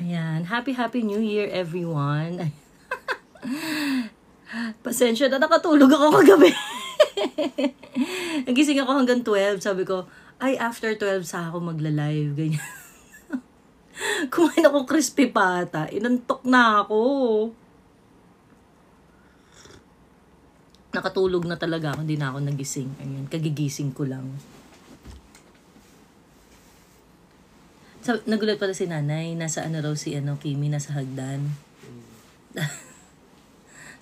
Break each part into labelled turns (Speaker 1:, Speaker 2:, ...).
Speaker 1: Ayan. Happy New Year, everyone. Pasensya na, nakatulog ako kagabi. Nagising ako hanggang 12. Sabi ko, ay, after 12 sa ako magla-live. Ganyan. Kumain ako crispy pata. Inantok na ako. Nakatulog na talaga ako. Hindi na ako nagising. Ayan, kagigising ko lang. Nagulat pala si nanay. Nasa ano raw si Kimi, nasa hagdan.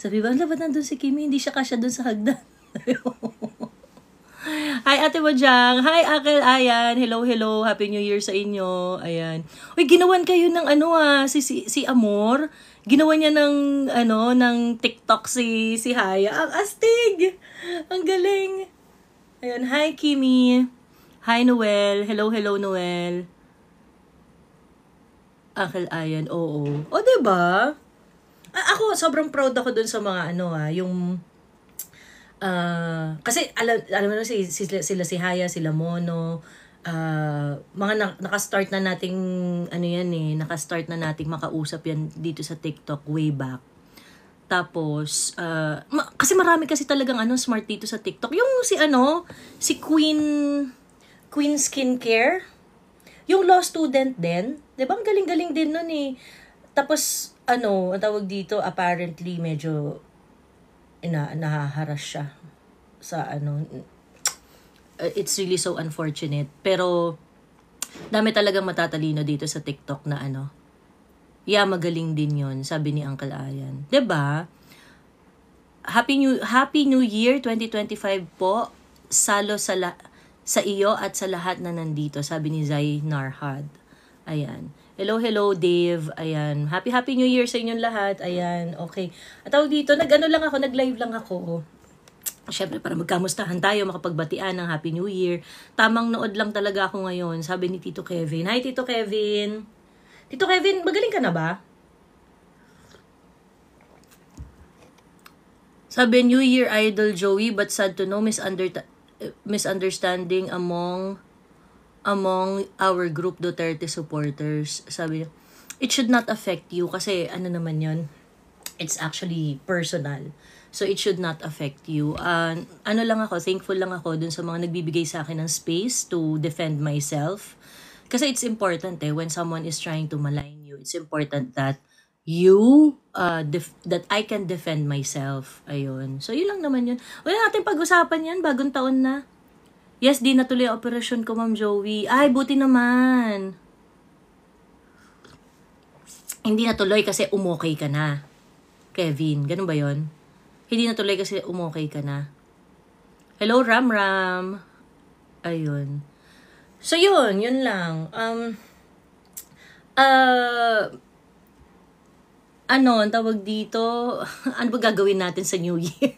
Speaker 1: Sabi ba, ba't nandun si Kimi? Hindi siya kasya dun sa hagdan. Hi, Ate Wajang. Hi, Akel Ayan. Hello. Happy New Year sa inyo. Ayan. Uy, ginawan kayo ng si Amor. Ginawa niya ng TikTok si Haya. Ang astig! Ang galing. Ayan. Hi, Kimi. Hi, Noel. Hello, Noel. Akel Ayan. Oo. O, diba? Ako, sobrang proud ako dun sa mga yung kasi alam mo sila si Haya, sila Mono, mga naka-start na nating naka-start na nating makausap yan dito sa TikTok way back. Tapos kasi marami kasi talagang smart dito sa TikTok. Yung si Queen Skincare, yung law student din, 'di ba? Ang galing-galing din nun eh. Tapos ang tawag dito, apparently medyo nahaharas siya sa it's really so unfortunate, pero dami talagang matatalino dito sa TikTok na magaling din yon, sabi ni Uncle Ayan, 'di ba? Happy New Year 2025 po, salo sa iyo at sa lahat na nandito, sabi ni Zay Narhad. Ayan. Hello, Dave. Ayan. Happy New Year sa inyong lahat. Ayan. Okay. At tawag dito, nag-live lang ako. Siyempre, para magkamustahan tayo, makapagbatian ng Happy New Year. Tamang nood lang talaga ako ngayon, sabi ni Tito Kevin. Hi, Tito Kevin. Tito Kevin, magaling ka na ba? Sabi, New Year Idol Joey, but sad to know misunderstanding among our group Duterte supporters. Sabi niya, it should not affect you kasi naman yon, it's actually personal. So it should not affect you. Thankful lang ako dun sa mga nagbibigay sa akin ng space to defend myself. Kasi it's important when someone is trying to malign you, it's important that that I can defend myself. Ayun. So yun lang naman yun. Wala natin pag-usapan yan, bagong taon na. Yes, di natuloy ang operasyon ko, Ma'am Joey. Ay, buti naman. Hindi natuloy kasi umokay ka na. Kevin, ganun ba yon? Hindi natuloy kasi umokay ka na. Hello, Ram. Ayun. So, yun lang. Ang tawag dito, ano ba gagawin natin sa New Year?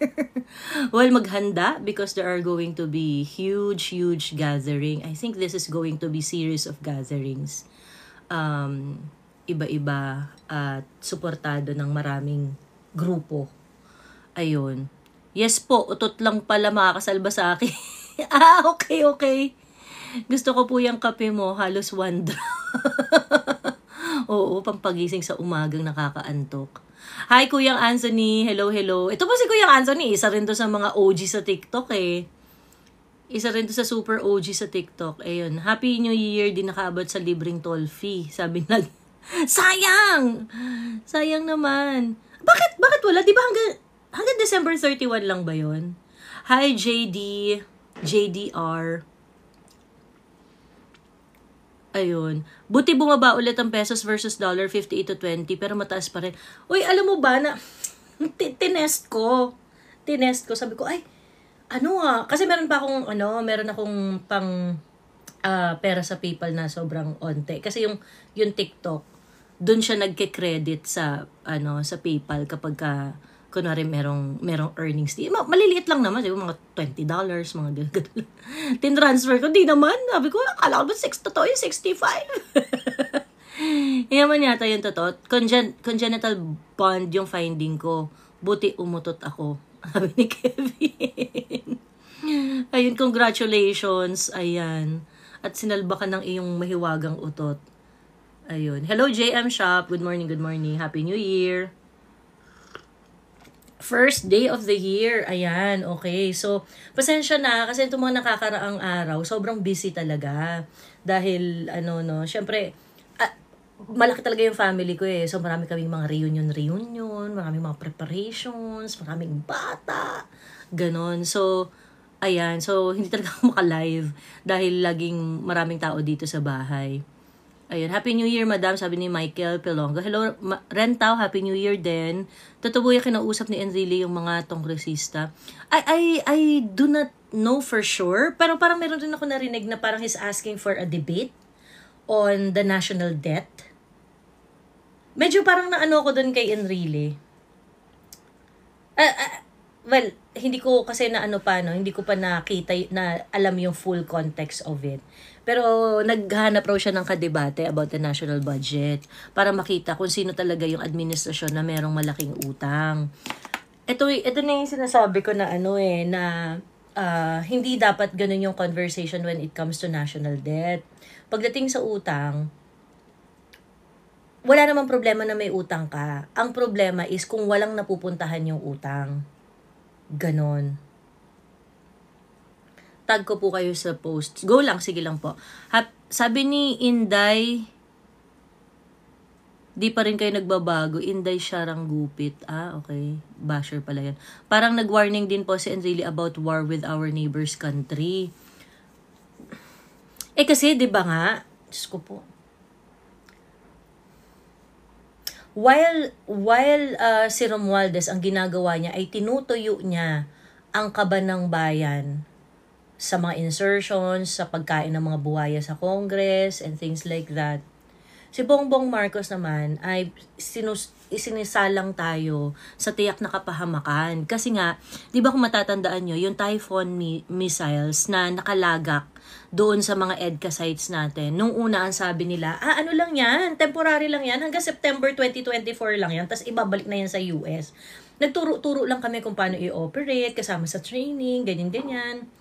Speaker 1: Well, maghanda because there are going to be huge gathering. I think this is going to be series of gatherings. Iba-iba at suportado ng maraming grupo. Ayun. Yes po, utot lang pala makakasalba sa akin. Okay. Gusto ko po yung kape mo, halos 1 drop. Oo, pampagising sa umagang nakakaantok. Hi, Kuyang Anthony. Hello. Ito po si Kuyang Anthony. Isa rin to sa mga OG sa TikTok eh. Isa rin to sa super OG sa TikTok. Ayun. Happy New Year. Di nakaabot sa libreng toll fee. Sabi na, sayang! Sayang naman. Bakit wala? Di ba hanggang December 31 lang ba yon? Hi, JDR. Ayun. Buti bumaba ulit ang pesos versus dollar, 58 to 20, pero mataas pa rin. Uy, alam mo ba na tinest ko. Sabi ko, ay, kasi meron akong pang pera sa PayPal na sobrang onte. Kasi yung TikTok, doon siya nagke-credit sa PayPal kapag kunwari merong earnings. Maliliit lang naman, diba? Mga $20, mga gano'n. Tinransfer ko, di naman. Sabi ko, akala ko ba 65? Yan naman yata yung totoo. Congenital bond yung finding ko. Buti umutot ako. Sabi ni Kevin. Ayun, congratulations. Ayan. At sinalba ka ng iyong mahiwagang utot. Ayun. Hello, JM Shop. Good morning, good morning. Happy New Year. First day of the year. Ayan, okay. So, pasensya na kasi itong mga nakakaraang araw, sobrang busy talaga. Dahil, syempre, malaki talaga yung family ko eh. So, marami kaming mga reunion, maraming mga preparations, maraming bata, ganon. So, ayan. So, hindi talaga ako maka-live dahil laging maraming tao dito sa bahay. Ayun, Happy New Year, madam, sabi ni Michael Pelongo. Hello, Rentao, Happy New Year din. Totoo yung kinausap ni Enrile yung mga kongresista. I do not know for sure, pero parang meron rin ako narinig na parang he's asking for a debate on the national debt. Medyo parang naano ko dun kay Enrile. Well, hindi ko kasi hindi ko pa nakita na alam yung full context of it. Pero naghanap raw siya ng kadebate about the national budget para makita kung sino talaga yung administrasyon na merong malaking utang. Ito na yung sinasabi ko na hindi dapat ganun yung conversation when it comes to national debt. Pagdating sa utang, wala namang problema na may utang ka. Ang problema is kung walang napupuntahan yung utang. Ganon. Tag ko po kayo sa post. Go lang, sige lang po. Sabi ni Inday, di pa rin kayo nagbabago. Inday Sharang Gupit. Okay. Basher pala yan. Parang nag-warning din po si Enrile about war with our neighbor's country. Kasi, di ba nga? Diyos ko po. While si Romualdez ang ginagawa niya ay tinutuyo niya ang kaban ng bayan sa mga insertions, sa pagkain ng mga buhaya sa Congress, and things like that. Si Bongbong Marcos naman ay isinisalang tayo sa tiyak na kapahamakan. Kasi nga, di ba kung matatandaan nyo, yung Typhoon missiles na nakalagak doon sa mga EDCA sites natin. Nung una, ang sabi nila, ano lang yan, temporary lang yan, hanggang September 2024 lang yan, tapos ibabalik na yan sa US. Nagturo-turo lang kami kung paano i-operate, kasama sa training, ganyan-ganyan.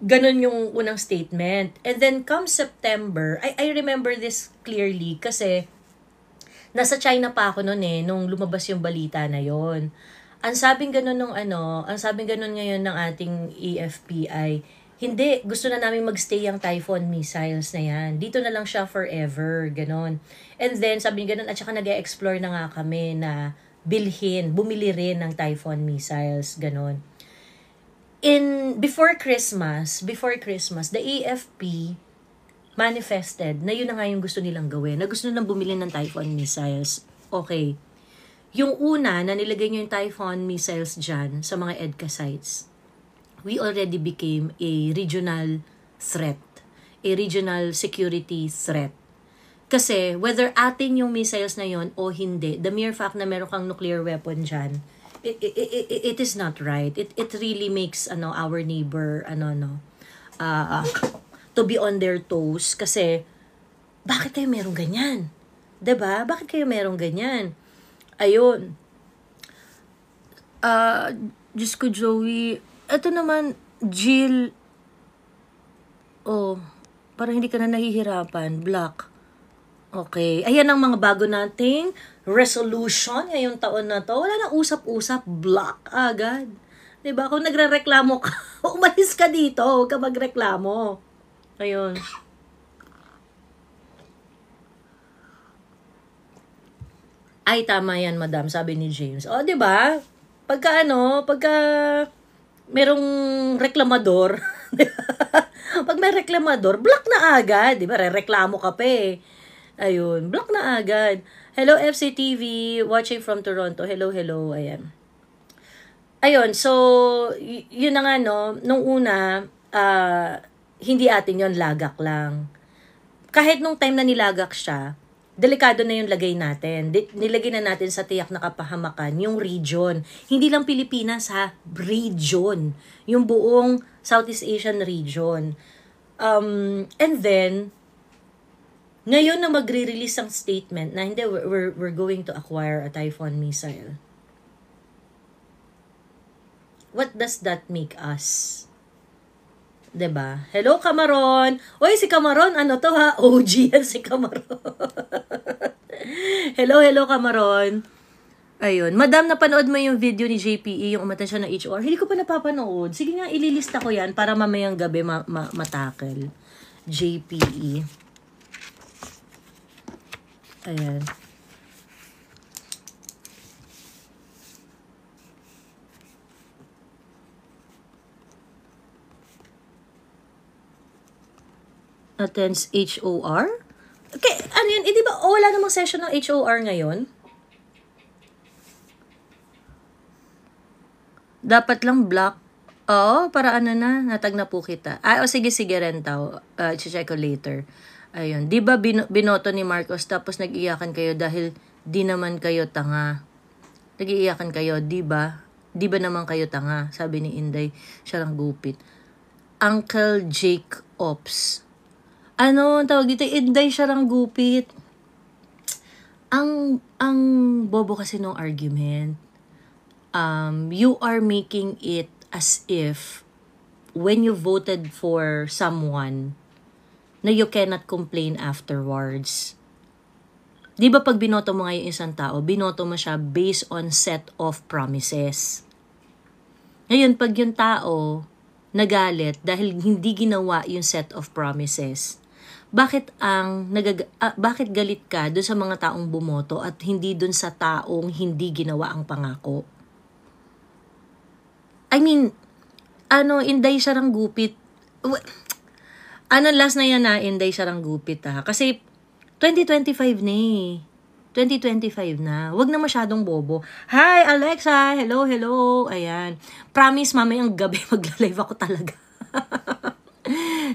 Speaker 1: Ganon yung unang statement. And then, come September, I remember this clearly kasi nasa China pa ako noon nung lumabas yung balita na yon. Ang sabing ganon ngayon ng ating EFP ay, hindi, gusto na namin magstay ang Typhoon missiles na yan. Dito na lang siya forever, ganon. And then, sabi ganon, at saka nag-explore na nga kami na bumili rin ng Typhoon missiles, ganon. Before Christmas, the AFP manifested na yun na nga yung gusto nilang gawin, na gusto nilang bumili ng Typhoon missiles. Okay. Yung una, na nilagay nyo yung Typhoon missiles dyan sa mga EDCA sites, we already became a regional threat, a regional security threat. Kasi, whether atin yung missiles na yon o hindi, the mere fact na meron kang nuclear weapon dyan, it is not right. It really makes our neighbor to be on their toes kasi bakit kayo merong ganyan? 'Di ba? Bakit kayo merong ganyan? Ayun. Diyos ko, Joey. Ito naman, Jill. Parang hindi ka na nahihirapan. Black. Okay. Ayan ang mga bago nating resolution ngayong taon na to. Wala na usap-usap. Block agad. Diba? Kung nagre-reklamo ka, umalis ka dito. Huwag ka magreklamo. Ayun. Ay, tama yan, madam. Sabi ni James. Diba? Pagka merong reklamador, pag may reklamador, block na agad. Diba? Re-reklamo ka pa eh. Ayun, block na agad. Hello FCTV, watching from Toronto. Hello. Ayan. Ayun, so, yun na nga, nung una, hindi atin yon, lagak lang. Kahit nung time na nilagak siya, delikado na yung lagay natin. Nilagay na natin sa tiyak na kapahamakan yung region. Hindi lang Pilipinas region. Yung buong Southeast Asian region. And then, ngayon na magre-release ang statement na hindi, we're going to acquire a Typhoon missile. What does that make us? 'Diba? Hello, Camaron! Uy, si Camaron, ano to ha? OG yan si Camaron. Hello, Camaron. Ayun. Madam, napanood mo yung video ni JPE, yung umatan siya ng HR? Hindi ko pa napapanood. Sige nga, ililista ko yan para mamayang gabi matakel. JPE. Ayan. Attends HOR? Okay, ano yun? Eh, di ba wala namang session ng HOR ngayon? Dapat lang block. Oo, para ano na, natag na po kita. Sige, Rentaw. I-check ko later. Ayun. Di ba binoto ni Marcos tapos nag-iyakan kayo dahil di naman kayo tanga? Nag-iiyakan kayo, di ba? Di ba naman kayo tanga? Sabi ni Inday, siya lang gupit. Uncle Jake Ops. Ano, ang tawag dito? Inday siya lang gupit. Ang bobo kasi nung argument. You are making it as if when you voted for someone na you cannot complain afterwards. Di ba pag binoto mo ngayon isang tao, binoto mo siya based on set of promises. Ngayon, pag yung tao nagalit dahil hindi ginawa yung set of promises, bakit galit ka doon sa mga taong bumoto at hindi doon sa taong hindi ginawa ang pangako? I mean, Inday Sarang Gupit. Last na yan na, Inday Sarang Gupit ha. Kasi, 2025 na eh. 2025 na. Wag na masyadong bobo. Hi, Alexa! Hello. Ayan. Promise, mamayang gabi magla-live ako talaga.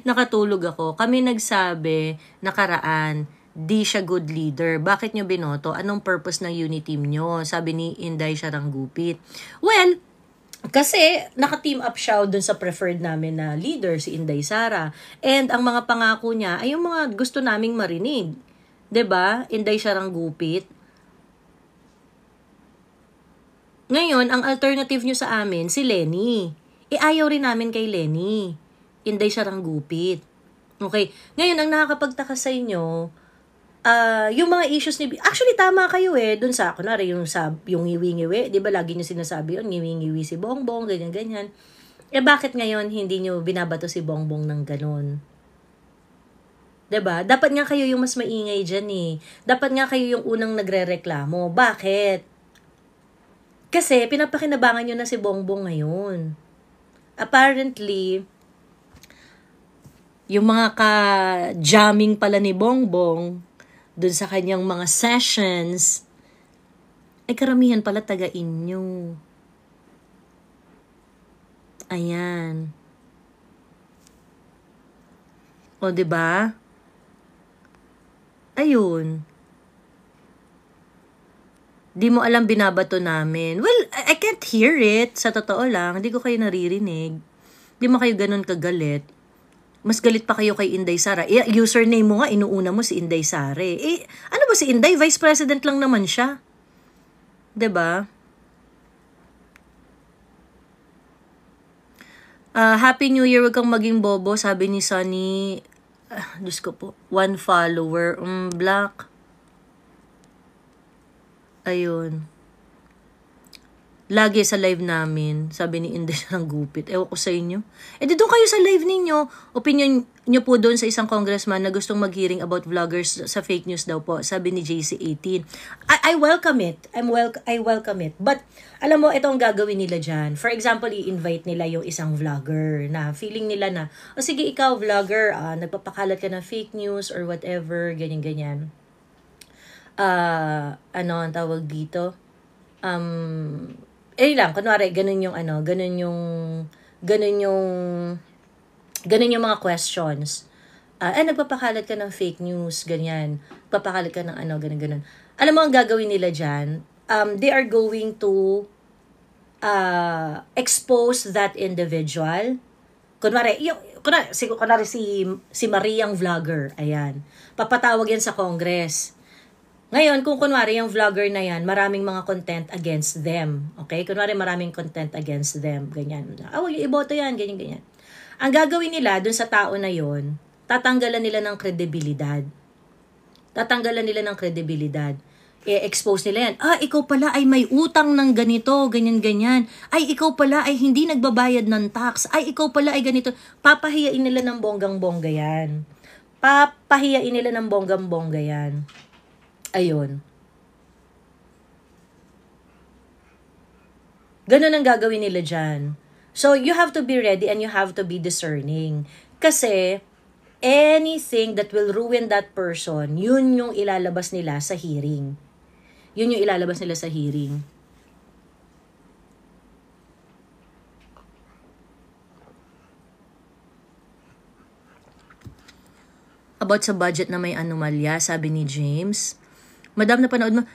Speaker 1: Nakatulog ako. Kami nagsabi, nakaraan, di siya good leader. Bakit nyo binoto? Anong purpose ng unity team nyo? Sabi ni Inday Sarang Gupit. Well, kasi naka-team up siya dun sa preferred namin na leader, si Inday Sara. And ang mga pangako niya ay yung mga gusto naming marinig. 'Di ba? Inday Sarang Gupit. Ngayon, ang alternative nyo sa amin, si Lenny. Ayaw rin namin kay Lenny. Inday Sarang Gupit. Okay. Ngayon, ang nakakapagtaka sa inyo, yung mga issues ni... Actually, tama kayo dun sa, kunwari, yung ngiwi-ngiwi. Di ba, lagi nyo sinasabi yun, ngiwi-ngiwi si Bongbong, ganyan-ganyan. Bakit ngayon hindi nyo binabato si Bongbong ng ganon? Diba? Dapat nga kayo yung mas maingay dyan eh. Dapat nga kayo yung unang nagre-reklamo. Bakit? Kasi, pinapakinabangan nyo na si Bongbong ngayon. Apparently, yung mga ka-jamming pala ni Bongbong, dun sa kanyang mga sessions, ay karamihan pala taga-inyo. Ayan. O, diba? Ayun. Di mo alam binabato namin. Well, I can't hear it. Sa totoo lang, hindi ko kayo naririnig. Di mo kayo ganun kagalit. Mas galit pa kayo kay Inday Sara. Username mo nga, inuuna mo si Inday Sara. Ano ba si Inday? Vice President lang naman siya. 'Di ba? Happy New Year, wag kang maging bobo, sabi ni Sunny. Diyos ko po. 1 follower. Black. Ayun. Lagi sa live namin, sabi ni Inday Sarang Gupit. Ewan ko sa inyo. Di doon kayo sa live ninyo. Opinion nyo po doon sa isang congressman na gustong mag-hearing about vloggers sa fake news daw po. Sabi ni JC18. I welcome it. I welcome it. But, alam mo, ito ang gagawin nila dyan. For example, i-invite nila yung isang vlogger na feeling nila na, sige, ikaw vlogger, nagpapakalat ka ng fake news or whatever, ganyan-ganyan. Ano ang tawag dito? Lang, kunwari, ganun yung mga questions. Nagpapakalat ka ng fake news, ganyan. Nagpapakalat ka ng ganun. Alam mo, ang gagawin nila dyan, they are going to expose that individual. Kunwari si Mariang vlogger, ayan. Papatawag yan sa Congress. Ngayon, kung kunwari yung vlogger na yan, maraming mga content against them. Okay? Kunwari maraming content against them. Ganyan. Huwag yung iboto yan. Ganyan, ganyan. Ang gagawin nila dun sa tao na yon, tatanggalan nila ng kredibilidad. Tatanggalan nila ng kredibilidad. I-expose nila yan. Ikaw pala ay may utang ng ganito, ganyan-ganyan. Ay, ikaw pala ay hindi nagbabayad ng tax. Ay, ikaw pala ay ganito. Papahiyain nila ng bonggang-bongga yan. Papahiyain nila ng bonggang-bongga yan. Ayun. Ganun ang gagawin nila dyan. So, you have to be ready and you have to be discerning. Kasi, anything that will ruin that person, yun yung ilalabas nila sa hearing. Yun yung ilalabas nila sa hearing. About sa budget na may anomalya, sabi ni James. Madam, napanood mo?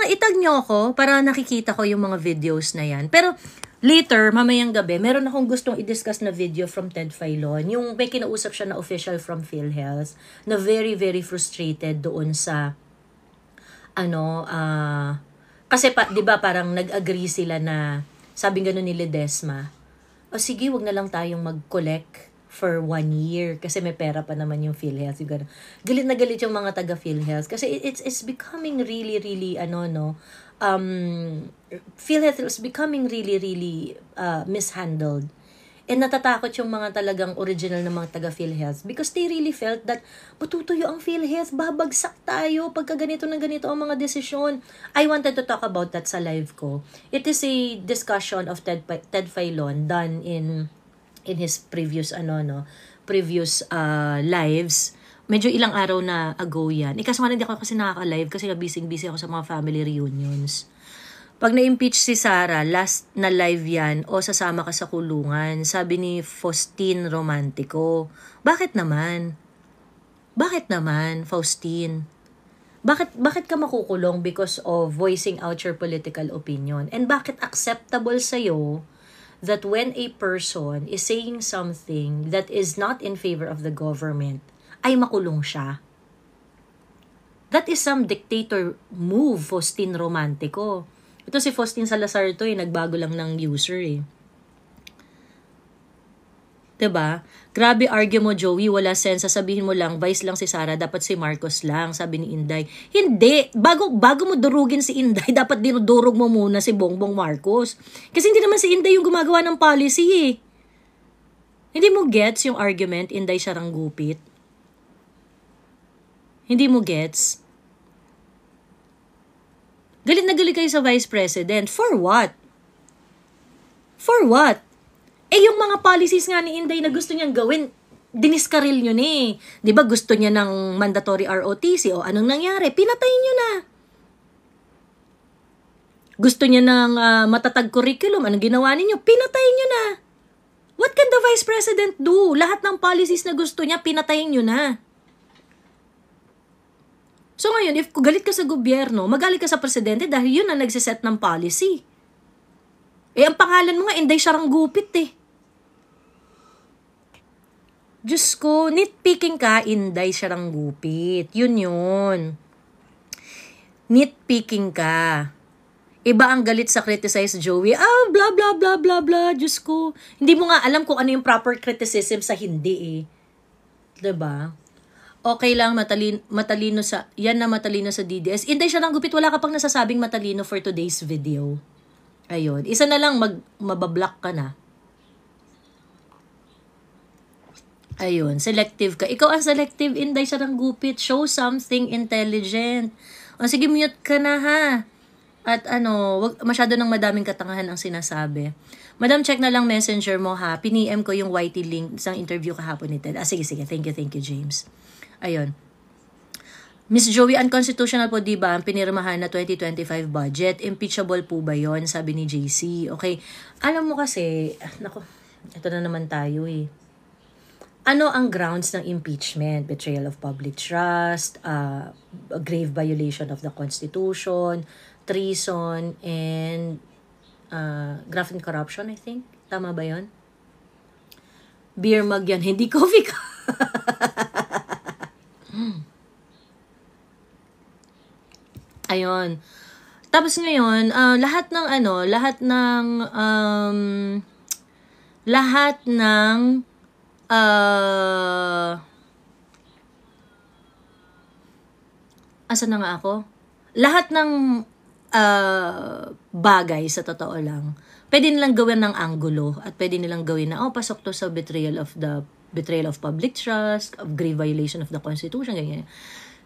Speaker 1: Itag nyo ako para nakikita ko yung mga videos na yan. Pero later, mamayang gabi, meron akong gustong i-discuss na video from Ted Filon. Yung may kinausap siya na official from PhilHealth na very, very frustrated doon sa kasi di ba parang nag-agree sila na sabi gano'n ni Ledesma, sige, wag na lang tayong mag-collect for 1 year kasi may pera pa naman yung PhilHealth. Yung gano'n. Galit na galit yung mga taga PhilHealth kasi it's becoming really, really, PhilHealth is becoming really, really mishandled. And natatakot yung mga talagang original na mga taga PhilHealth because they really felt that matutuyo ang PhilHealth, babagsak tayo pagka ganito na ganito ang mga desisyon. I wanted to talk about that sa live ko. It is a discussion of Ted Filon done in his previous lives. Medyo ilang araw na ago yan. Kaso nga hindi ako kasi nakaka-live kasi busy ako sa mga family reunions. Pag na-impeach si Sara, last na live yan o sasama ka sa kulungan, sabi ni Faustine Romantico. Bakit naman? Bakit naman, Faustine? Bakit ka makukulong because of voicing out your political opinion? And bakit acceptable sa'yo that when a person is saying something that is not in favor of the government, ay makulong siya? That is some dictator move, Faustine Romantico. Ito si Faustine Salazar to nagbago lang ng user eh. 'Di ba? Grabe argue mo, Joey, wala sense. Sasabihin mo lang, vice lang si Sara, dapat si Marcos lang, sabi ni Inday. Hindi, bago mo durugin si Inday, dapat dinudurog mo muna si Bongbong Marcos. Kasi hindi naman si Inday yung gumagawa ng policy eh. Hindi mo gets yung argument, Inday Saranggupit? Hindi mo gets? Galit na galit kayo sa Vice President. For what? For what? Yung mga policies nga ni Inday na gusto niyang gawin, diniskaril nyo eh. Di ba gusto niya ng mandatory ROTC o anong nangyari? Pinatay nyo na. Gusto niya ng matatag curriculum. Anong ginawa ninyo? Pinatay nyo na. What can the Vice President do? Lahat ng policies na gusto niya, pinatayin nyo na. So ngayon, if galit ka sa gobyerno, magalit ka sa presidente dahil yun ang nagsiset ng policy. Ang pangalan mo nga, Inday Saranggupit eh. Diyos ko, nitpicking ka, Inday Saranggupit. Yun. Nitpicking ka. Iba ang galit sa criticize, Joey. Blah, blah, blah, blah, blah. Diyos ko. Hindi mo nga alam kung ano yung proper criticism sa hindi eh. Diba? Okay lang, matalino sa, yan na matalino sa DDS. Inday Saranggupit, wala ka pang nasasabing matalino for today's video. Ayun. Isa na lang, mabablock ka na. Ayun, selective ka. Ikaw ang selective, Inday Saranggupit. Show something intelligent. Sige, mute ka na ha. At wag masyado ng madaming katangahan ang sinasabi. Madam, check na lang messenger mo ha. Piniem ko yung YT link sa interview kahapon ni Ted. Sige. Thank you, James. Ayun. Miss Joey, unconstitutional po diba ang pinirmahan na 2025 budget? Impeachable po ba yon? Sabi ni JC. Okay. Alam mo kasi, ito na naman tayo eh. Ano ang grounds ng impeachment? Betrayal of public trust, a grave violation of the Constitution, treason, and graft and corruption, I think. Tama ba yon? Beer mug yan, hindi coffee ka. Ayun. Tapos ngayon, lahat ng asa na nga ako? Lahat ng bagay sa totoo lang, pwede nilang gawin ng anggulo at pwede nilang gawin na, pasok to sa betrayal of public trust, of grave violation of the Constitution, ganyan.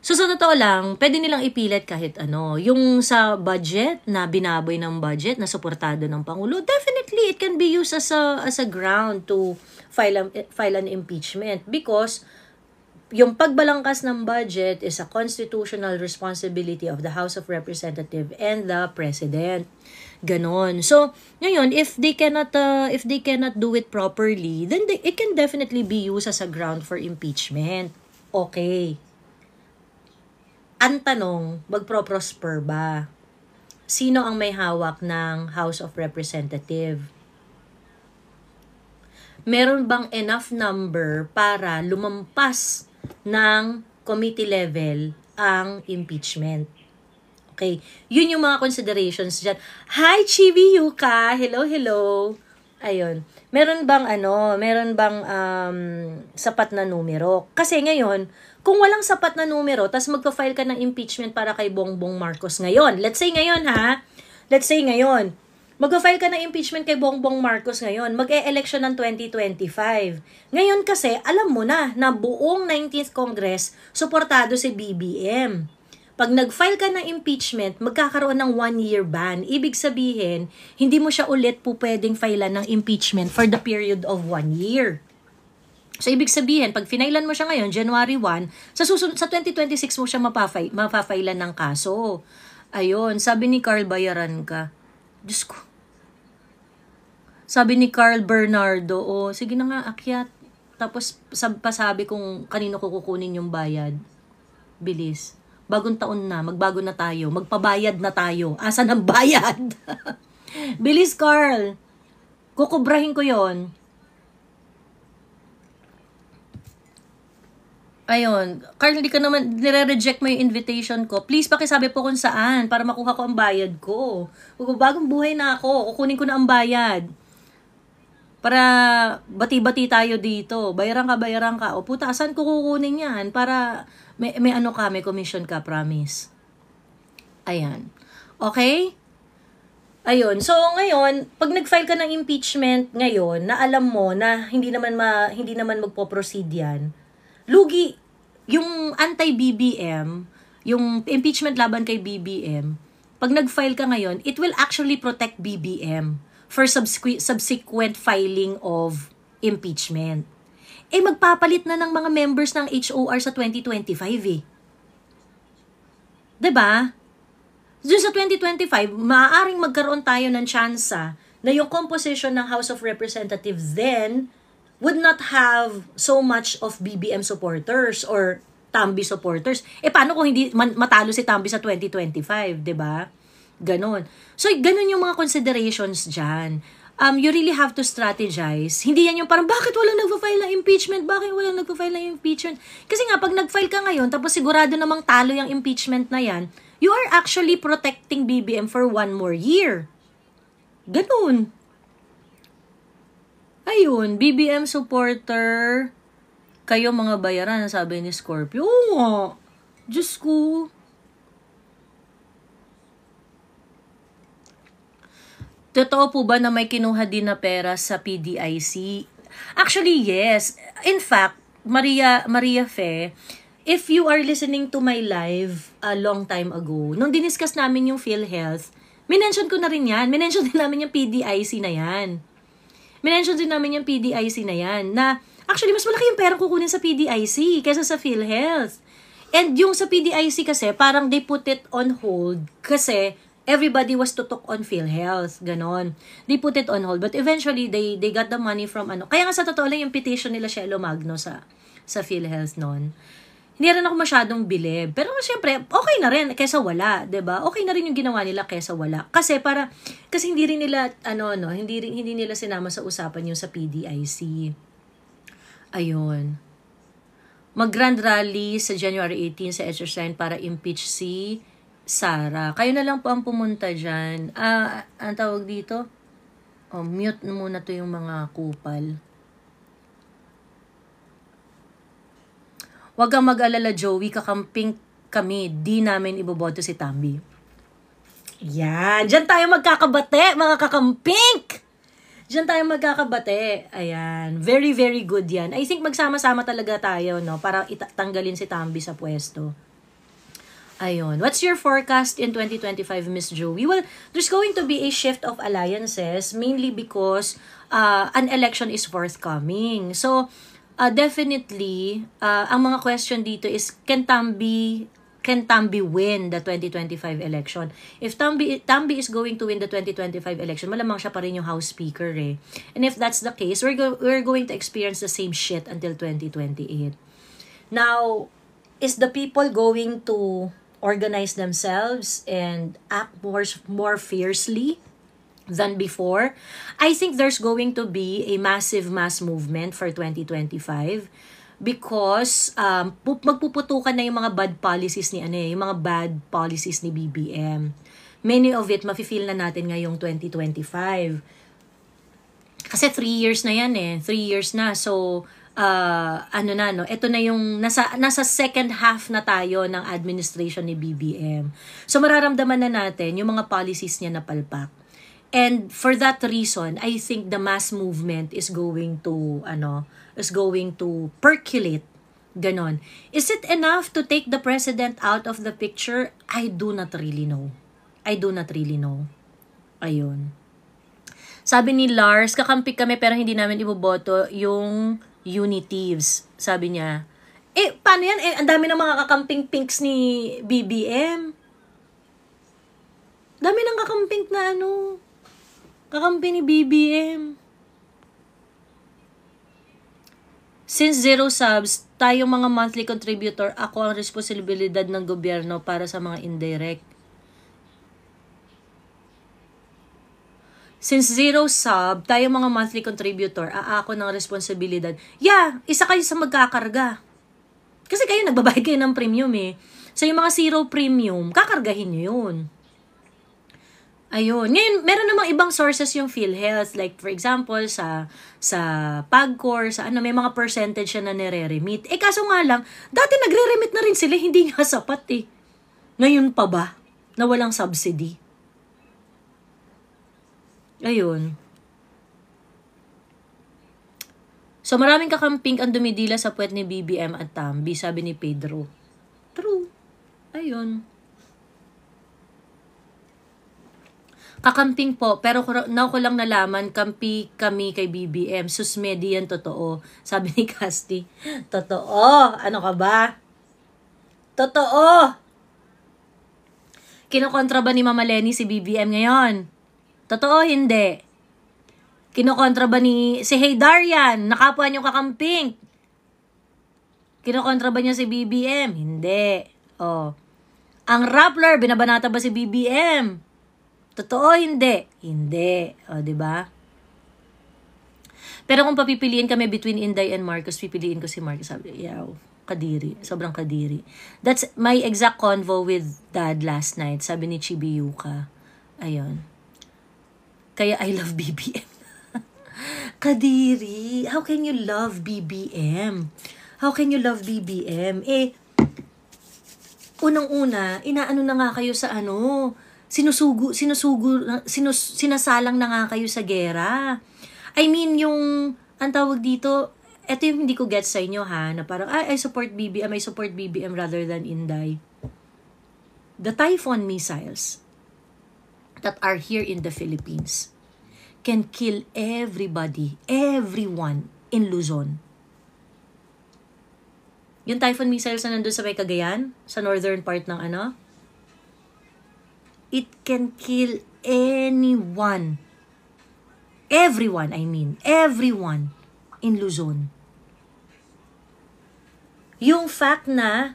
Speaker 1: So, sa totoo lang, pwede nilang ipilit kahit ano. Yung sa budget, na binaboy ng budget, na suportado ng Pangulo, definitely, it can be used as a ground to file an impeachment because yung pagbalangkas ng budget is a constitutional responsibility of the House of Representatives and the President. Ganon. So, ngayon, if they cannot do it properly, then it can definitely be used as a ground for impeachment. Okay. Ang tanong, magpro-prosper ba? Sino ang may hawak ng House of Representatives? Meron bang enough number para lumampas ng committee level ang impeachment? Okay. Yun yung mga considerations dyan. Hi, Chibi Yuka! Hello, hello! Ayun. Meron bang sapat na numero? Kasi ngayon, kung walang sapat na numero, tas magpa-file ka ng impeachment para kay Bongbong Marcos ngayon. Let's say ngayon, magpa-file ka ng impeachment kay Bongbong Marcos ngayon. Mag-e-election ng 2025. Ngayon kasi, alam mo na buong 19th Congress, suportado si BBM. Pag nag-file ka ng impeachment, magkakaroon ng 1-year ban. Ibig sabihin, hindi mo siya ulit po pwedeng filean ng impeachment for the period of 1 year. So, ibig sabihin, pag finailan mo siya ngayon, January 1, sa 2026 mo siya mapafailan ng kaso. Ayun, sabi ni Carl, bayaran ka. Diyos ko. Sabi ni Carl Bernardo, sige na nga, akyat. Tapos, pasabi kung kanino ko kukunin yung bayad. Bilis. Bagong taon na, magbago na tayo. Magpabayad na tayo. Asan ang bayad? Bilis, Carl. Kukubrahin ko yon. Ayun. Carl, hindi ka naman, nire-reject mo yung invitation ko. Please, pakisabi po kung saan para makuha ko ang bayad ko. Bagong buhay na ako. Kukunin ko na ang bayad. Para bati-bati tayo dito. Bayaran ka. O puta, saan ko kukunin yan? Para may commission ka, promise. Ayan. Okay? Ayun. So, ngayon, pag nag-file ka ng impeachment ngayon, na alam mo na hindi naman magpo-proceed yan, lugi yung anti-BBM, yung impeachment laban kay BBM, pag nag-file ka ngayon, it will actually protect BBM for subsequent filing of impeachment. Magpapalit na ng mga members ng HOR sa 2025 eh. 'Di ba? Diyan sa 2025, maaaring magkaroon tayo ng tsansa na yung composition ng House of Representatives then would not have so much of BBM supporters or Tambi supporters. Paano kung hindi matalo si Tambi sa 2025, 'di ba? Ganon. So, ganon yung mga considerations dyan. You really have to strategize. Hindi yan yung parang, bakit walang nagpa-file ng impeachment? Kasi nga, pag nag-file ka ngayon, tapos sigurado namang talo yung impeachment na yan, you are actually protecting BBM for 1 more year. Ganon. Ayun, BBM supporter, kayo mga bayaran, sabi ni Scorpio. Oo nga. Diyos ko. Totoo po ba na may kinuha din na pera sa PDIC? Actually, yes. In fact, Maria Fe, if you are listening to my live a long time ago, nung diniscuss namin yung PhilHealth, minention ko na rin yan. Minention din namin yung PDIC na yan. Na actually, mas malaki yung pera kukunin sa PDIC kaysa sa PhilHealth. And yung sa PDIC kasi, parang they put it on hold kasi everybody was tutok on PhilHealth, ganon. They put it on hold, but eventually they got the money from Kaya nga sa totoo lang yung petition nila Shelo Magno sa PhilHealth noon. Hindi rin ako masyadong bilib. Pero syempre, okay na rin kaysa wala, 'di ba? Okay na rin yung ginawa nila kaysa wala. Kasi hindi rin nila hindi nila sinama sa usapan yung sa PDIC. Ayun. Mag-grand rally sa January 18 sa Echerstein para impeach si Sara. Kayo na lang po ang pumunta dyan. Ang tawag dito? Mute muna to yung mga kupal. Huwag kang mag-alala, Joey. Kakamping kami. Di namin iboboto si Tambi. Yan. Diyan tayo magkakabate, mga kakampink! Diyan tayo magkakabate. Ayan. Very, very good yan. I think magsama-sama talaga tayo, no? Para tanggalin si Tambi sa pwesto. Ayun. What's your forecast in 2025, Miss Joey? Well, there's going to be a shift of alliances, mainly because an election is forthcoming. So, definitely, ang mga question dito is, can Tambi win the 2025 election? If Tambi is going to win the 2025 election, malamang siya pa rin yung House Speaker eh. And if that's the case, we're going to experience the same shit until 2028. Now, is the people going to organize themselves and act more fiercely than before? I think there's going to be a massive mass movement for 2025 because magpuputukan na yung mga bad policies ni yung mga bad policies ni BBM. Many of it mafe-feel na natin ngayong 2025. Kasi 3 years na yan 3 years na. So ito na yung nasa second half na tayo ng administration ni BBM. So mararamdaman na natin yung mga policies niya na palpak. And for that reason, I think the mass movement is going to percolate. Ganon. Is it enough to take the president out of the picture? I do not really know. Ayun. Sabi ni Lars, kakampi kami pero hindi namin iboboto yung Unitives. Sabi niya, paano yan? Ang dami ng mga kakamping pinks ni BBM. Dami ng kakamping na kakampi ni BBM. Since 0 subs, tayong mga monthly contributor, ako ang responsibilidad ng gobyerno para sa mga indirect. Since 0 sub, tayong mga monthly contributor, ako ng responsibilidad. Yeah, isa kayo sa magkakarga. Kasi kayo nagbabayad kayo ng premium eh. So yung mga 0 premium, kakargahin nyo yun. Ayun. Ngayon, meron namang ibang sources yung PhilHealth. Like, for example, sa PAGCOR, may mga percentage siya na nire-remit. Kaso nga lang, dati nagre-remit na rin sila, hindi nga sapat eh. Ngayon pa ba? Na walang subsidy. Ayun. So, maraming kakamping ang dumidila sa puwet ni BBM at Tambi, sabi ni Pedro. True. Ayun. Kakamping po, pero now ko lang nalaman, kampi kami kay BBM. Susmedi yan, totoo. Sabi ni Casti. Totoo. Ano ka ba? Totoo. Kinokontra ba ni Mama Lenny si BBM ngayon? Totoo, hindi. Kinokontra ba si Hey Darian? Nakapwa niyo kakamping. Kinokontra ba niya si BBM? Hindi. Ang Rappler, binabanata ba si BBM? Totoo, hindi. Hindi. Diba? Pero kung papipiliin kami between Inday and Marcos, pipiliin ko si Marcos. Sabi, kadiri. Sobrang kadiri. That's my exact convo with Dad last night. Sabi ni Chibiyuka. Ayun. Kaya I love BBM. Kadiri. How can you love BBM? How can you love BBM? Unang-una, inaano na nga kayo sa sinasalang na nga kayo sa gera. I mean, ang tawag dito, eto yung hindi ko get sa inyo na parang, I support BBM rather than Inday. The Typhoon missiles that are here in the Philippines can kill everyone in Luzon. Yung Typhoon missiles na nandun sa may Cagayan, sa northern part ng it can kill everyone in Luzon. Yung fact na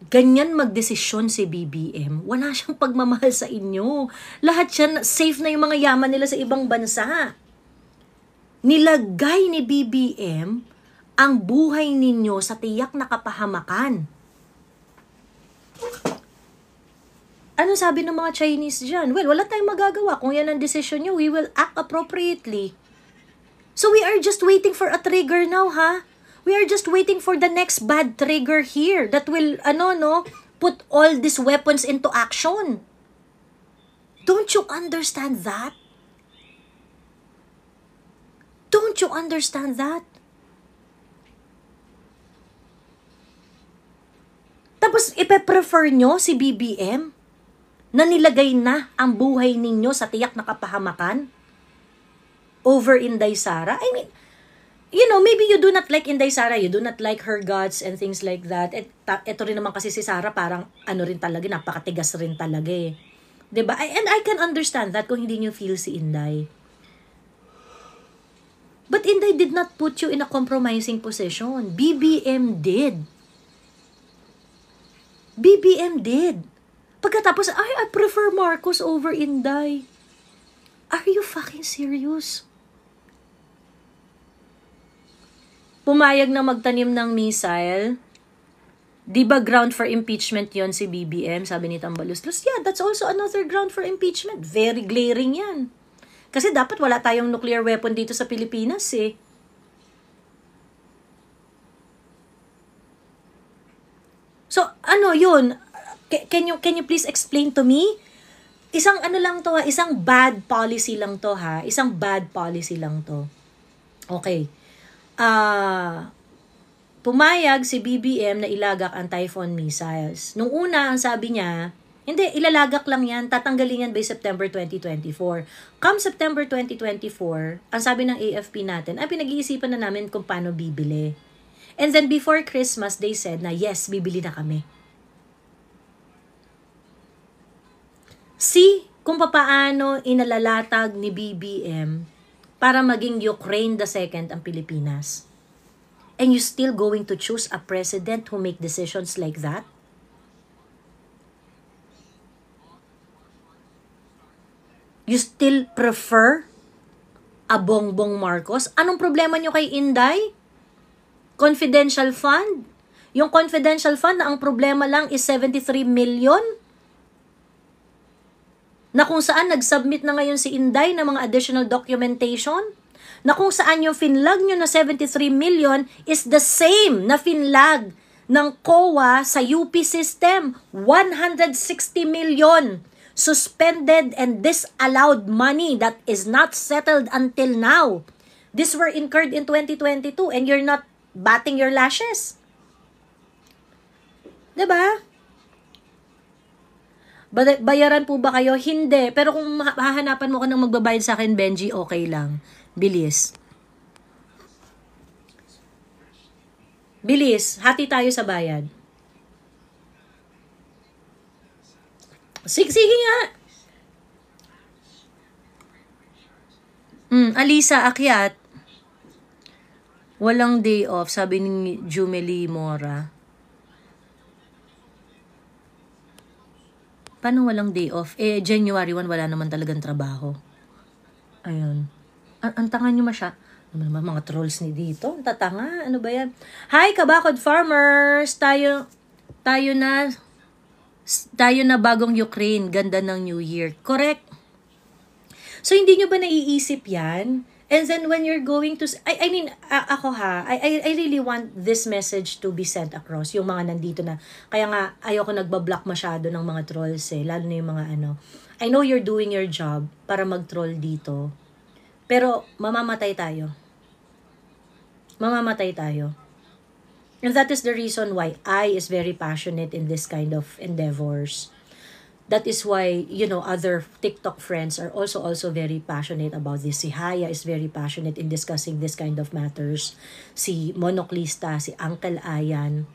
Speaker 1: ganyan magdesisyon si BBM, wala siyang pagmamahal sa inyo. Lahat siya, safe na yung mga yaman nila sa ibang bansa. Nilagay ni BBM ang buhay ninyo sa tiyak na kapahamakan. Ano sabi ng mga Chinese dyan? Well, wala tayong magagawa. Kung yan ang decision nyo, we will act appropriately. So we are just waiting for a trigger now, ha? We are just waiting for the next bad trigger here that will, put all these weapons into action. Don't you understand that? Don't you understand that? Tapos, ipe-prefer nyo si BBM na nilagay na ang buhay ninyo sa tiyak na kapahamakan over Inday Sara? I mean, maybe you do not like Inday Sara, you do not like her guts and things like that. Ito rin naman kasi si Sara parang rin talaga, napakatigas rin talaga eh. 'Di ba? And I can understand that kung hindi niyo feel si Inday. But Inday did not put you in a compromising position. BBM did. BBM did. Pagkatapos, I prefer Marcos over Inday. Are you fucking serious? Pumayag na magtanim ng missile. Di ba ground for impeachment yon si BBM? Sabi ni Tambaluslos. Yeah, that's also another ground for impeachment. Very glaring yan. Kasi dapat wala tayong nuclear weapon dito sa Pilipinas eh. So, yun? Can you please explain to me? Isang lang to ha, isang bad policy lang to ha. Isang bad policy lang to. Okay. Pumayag si BBM na ilagak ang Typhoon missiles. Nung una, ang sabi niya, hindi, ilalagak lang yan, tatanggalin yan by September 2024. Come September 2024, ang sabi ng AFP natin, ay pinag-iisipan na namin kung paano bibili. And then before Christmas, they said na yes, bibili na kami. See kung paano inalalatag ni BBM para maging Ukraine the second ang Pilipinas. And you still going to choose a president who make decisions like that? You still prefer a Bongbong Marcos? Anong problema nyo kay Inday? Confidential fund? Yung confidential fund na ang problema lang is 73 million? Na kung saan nag-submit na ngayon si Inday ng mga additional documentation? Na kung saan yung finlag nyo na 73 million is the same na finlag ng COA sa UP system. 160 million suspended and disallowed money that is not settled until now. These were incurred in 2022 and you're not batting your lashes. Diba? Bayaran po ba kayo? Hindi. Pero kung hahanapan mo ko ng magbabayad sa akin, Benji, okay lang. Bilis. Bilis. Hati tayo sa bayad. Sige nga. Alisa, akyat. Walang day off, sabi ni Jumeli Mora. Paano walang day off? January 1, wala naman talagang trabaho. Ayun. Ang tanga nyo mga trolls ni dito. Ang tatanga. Ano ba yan? Hi, Kabakod Farmers! Tayo na bagong Ukraine. Ganda ng New Year. Correct. So, hindi nyo ba naiisip yan? And then, when you're going to... I mean, ako I really want this message to be sent across. Yung mga nandito na... Kaya nga, ayoko nagbablock masyado ng mga trolls eh. Lalo na yung mga I know you're doing your job para mag-troll dito. Pero, mamamatay tayo. Mamamatay tayo. And that is the reason why I is very passionate in this kind of endeavors. That is why, other TikTok friends are also very passionate about this. Si Haya is very passionate in discussing this kind of matters. Si Monoclista, si Uncle Ayan,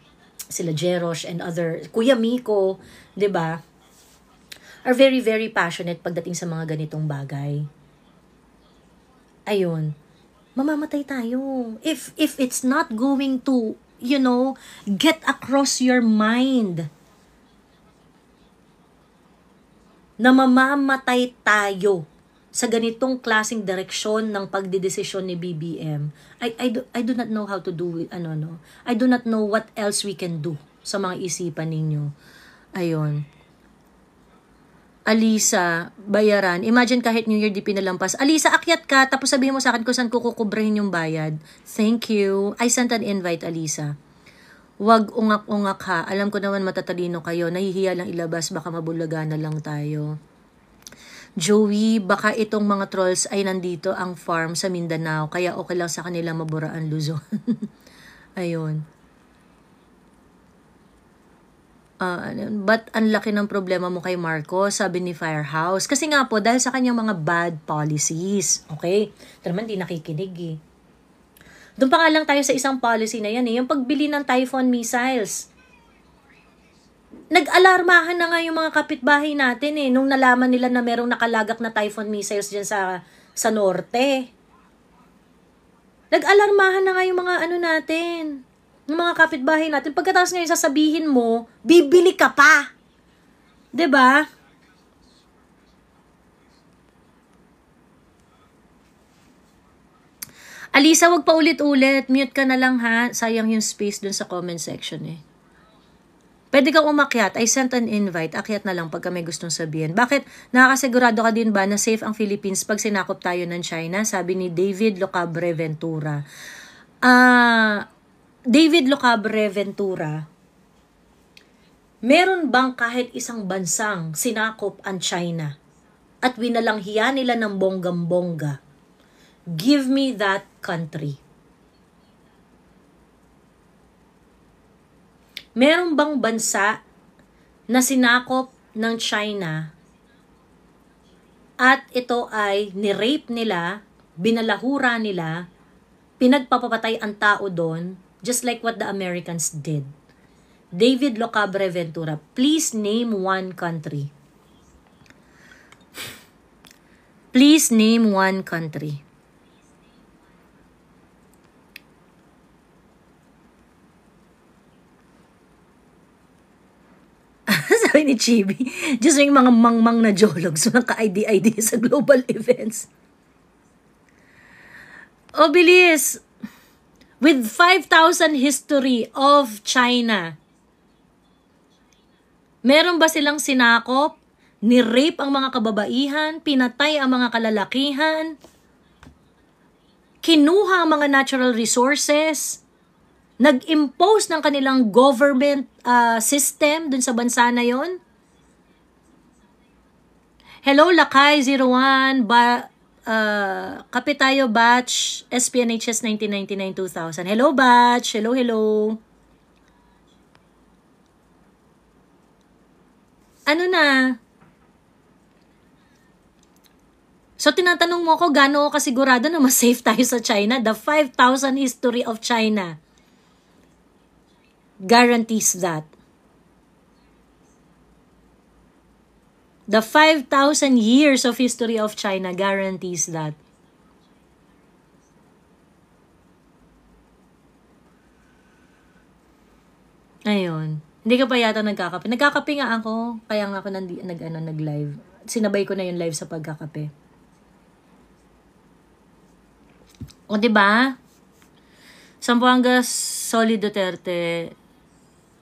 Speaker 1: sila Jerosh and other, Kuya Miko, 'di ba? Are very, very passionate pagdating sa mga ganitong bagay. Ayun. Mamamatay tayo. If it's not going to, get across your mind na mamamatay tayo sa ganitong klaseng direksyon ng pagdedesisyon ni BBM, I do not know how to do it, I do not know what else we can do sa mga isipan ninyo. Ayun. Alisa, bayaran. Imagine kahit New Year di pinalampas. Alisa, akyat ka, tapos sabihin mo sa akin kung saan ko kukubrahin yung bayad. Thank you. I sent an invite, Alisa. Wag ungak-ungak ha. Alam ko naman matatalino kayo. Nahihiya lang ilabas, baka mabulaga na lang tayo. Joey, baka itong mga trolls ay nandito ang farm sa Mindanao, kaya okay lang sa kanila mabura ang Luzon. Ayun. But ang laki ng problema mo kay Marcos, sabi ni Firehouse. Kasi nga po, dahil sa kanyang mga bad policies. Okay? Ito naman, di nakikinig eh. Doon pa nga lang tayo sa isang policy na yan eh, yung pagbili ng Typhoon missiles. Nag-alarmahan na nga yung mga kapitbahay natin eh, nung nalaman nila na merong nakalagak na Typhoon missiles dyan sa norte. Nag-alarmahan na nga yung mga ano natin, yung mga kapitbahay natin. Pagkatapos ngayon sasabihin mo, bibili ka pa. 'Di ba? Alisa, wag pa ulit-ulit. Mute ka na lang ha. Sayang yung space dun sa comment section eh. Pwede kang umakyat. I sent an invite. Akyat na lang pagka may gustong sabihin. Bakit? Nakakasigurado ka din ba na safe ang Philippines pag sinakop tayo ng China? Sabi ni David Locabre Ventura. David Locabre Ventura, meron bang kahit isang bansang sinakop ang China at winalanghiya nila ng bonggam-bongga? Give me that country. Meron bang bansa na sinakop ng China at ito ay ni-rape nila, binalahura nila, pinagpapapatay ang tao doon, just like what the Americans did? David Locabre Ventura, please name one country. Please name one country. Sabi ni Chibi, just yung mga mangmang na jologs, mga ka-ID-ID sa global events. O bilis, with 5,000 history of China, meron ba silang sinakop, ni-rape ang mga kababaihan, pinatay ang mga kalalakihan, kinuha ang mga natural resources, nag-impose ng kanilang government system dun sa bansa na yon? Hello, Lakay 01, Kapitayo Batch, SPNHS 1999-2000. Hello, Batch. Hello, hello. Ano na? So, tinatanong mo ko, gaano ako kasigurado na mas safe tayo sa China? The 5,000 history of China guarantees that. The 5,000 years of history of China guarantees that. Ayun. Hindi ka pa yata nagkakape. Nagkakape nga ako. Kaya nga ako nag-live. Sinabay ko na yung live sa pagkakape. O, diba? Zamboanga Solid Duterte,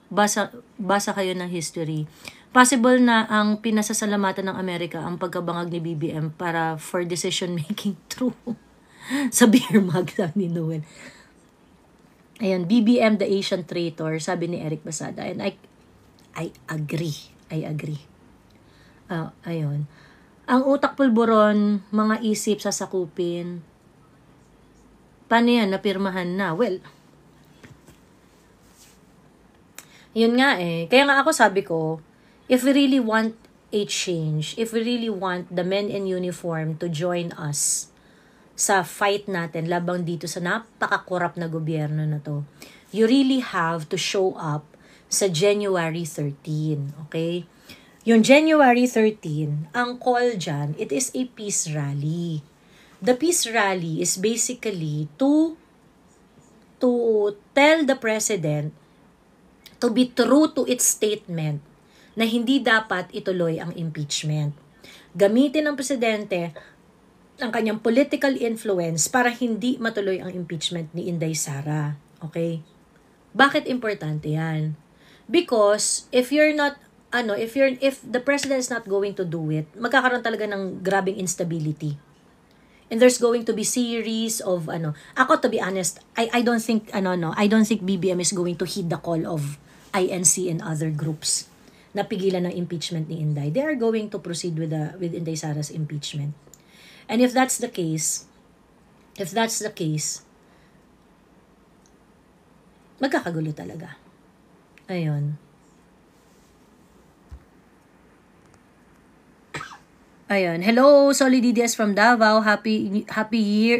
Speaker 1: basa kayo ng history. Possible na ang pinasasalamatan ng Amerika ang pagkabangag ni BBM para for decision making. True. Sa beer mug, sabi ni Noel. Ayan, BBM the Asian traitor, sabi ni Eric Basada. And I agree. I agree. Ayun. Ang utak pulburon, mga isip sasakupin. Paano yan? Napirmahan na. Well, yun nga eh. Kaya nga ako sabi ko, if we really want a change, if we really want the men in uniform to join us sa fight natin labang dito sa napakakurap na gobyerno na to, you really have to show up sa January 13. Okay? Yung January 13, ang call dyan, it is a peace rally. The peace rally is basically to tell the president to be true to its statement na hindi dapat ituloy ang impeachment. Gamitin ng presidente ang kanyang political influence para hindi matuloy ang impeachment ni Inday Sara. Okay? Bakit importante yan? Because if you're not if the president is not going to do it, magkakaroon talaga ng grabing instability. And there's going to be series of ako, to be honest, I don't think I don't think BBM is going to heed the call of INC and other groups na pigilan ng impeachment ni Inday. They are going to proceed with Inday Sara's impeachment. And if that's the case, magkakagulo talaga. Ayun. Hello, Solid DDS from Davao. Happy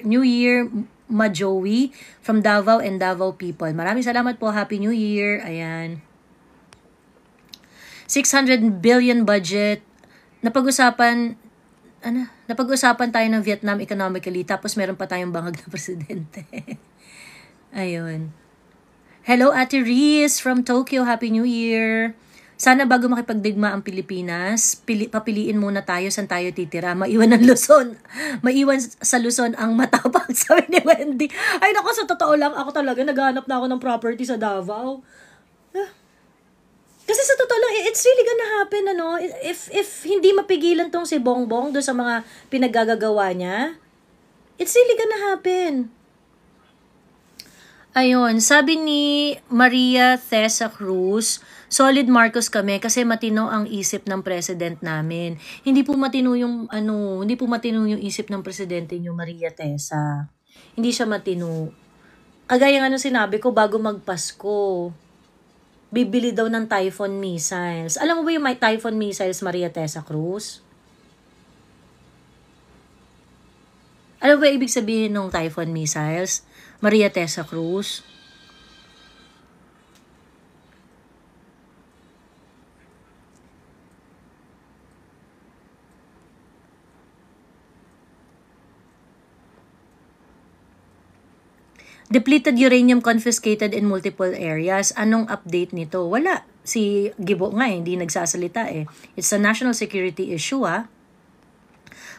Speaker 1: New Year, Majoey from Davao and Davao people. Maraming salamat po. Happy New Year. Ayan. 600 billion budget. Napag-usapan tayo ng Vietnam economically, tapos meron pa tayong bangag na presidente. Ayun. Hello, Ate Riz from Tokyo. Happy New Year. Sana bago makipagdigma ang Pilipinas, papiliin muna tayo saan tayo titira. Maiwan ng Luzon. Maiwan sa Luzon ang matapang, sabi ni Wendy. Ay naku, sa totoo lang, ako talaga naghahanap na ako ng property sa Davao. Kasi sa totoo lang, it's really gonna happen, if hindi mapigilan tong si Bongbong doon sa mga pinaggagawa niya, it's really gonna happen. Ayun, sabi ni Maria Tessa Cruz, solid Marcos kami kasi matino ang isip ng president namin. Hindi po matino yung isip ng presidente niyo, Maria Tessa. Hindi siya matino. Kagaya ng sinabi ko bago magpasko, bibili daw ng Typhoon missiles. Alam mo ba yung may Typhoon missiles, Maria Tessa Cruz? Alam mo ba ibig sabihin ng Typhoon missiles, Maria Tessa Cruz? Depleted uranium confiscated in multiple areas. Anong update nito? Wala. Si Gibo nga hindi nagsasalita eh. It's a national security issue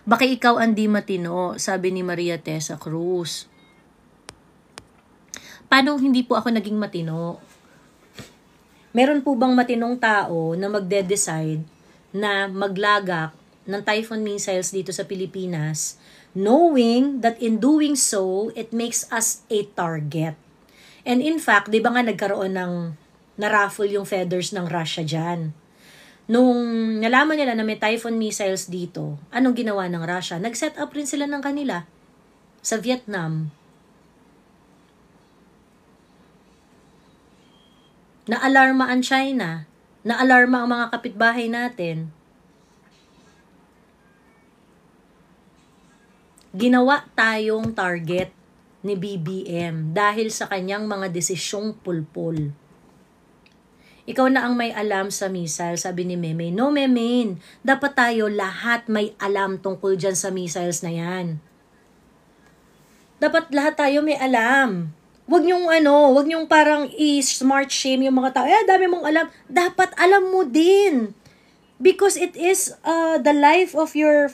Speaker 1: Baka ikaw ang di matino, sabi ni Maria Tessa Cruz. Paano hindi po ako naging matino? Meron po bang matinong tao na magde-decide na maglagak ng Typhoon missiles dito sa Pilipinas, knowing that in doing so, it makes us a target? And in fact, di ba nga nagkaroon ng na-raffle yung feathers ng Russia dyan? Nung nalaman nila na may Typhoon missiles dito, anong ginawa ng Russia? Nag-set up rin sila ng kanila sa Vietnam. Na-alarma ang China. Na-alarma ang mga kapitbahay natin. Ginawa tayong target ni BBM dahil sa kanyang mga desisyong pulpul. Ikaw na ang may alam sa missile, sabi ni Meme. No, Meme, dapat tayo lahat may alam tungkol dyan sa missiles na yan. Dapat lahat tayo may alam. Wag niyong parang i-smart shame yung mga tao. Dami mong alam. Dapat alam mo din. Because it is the life of your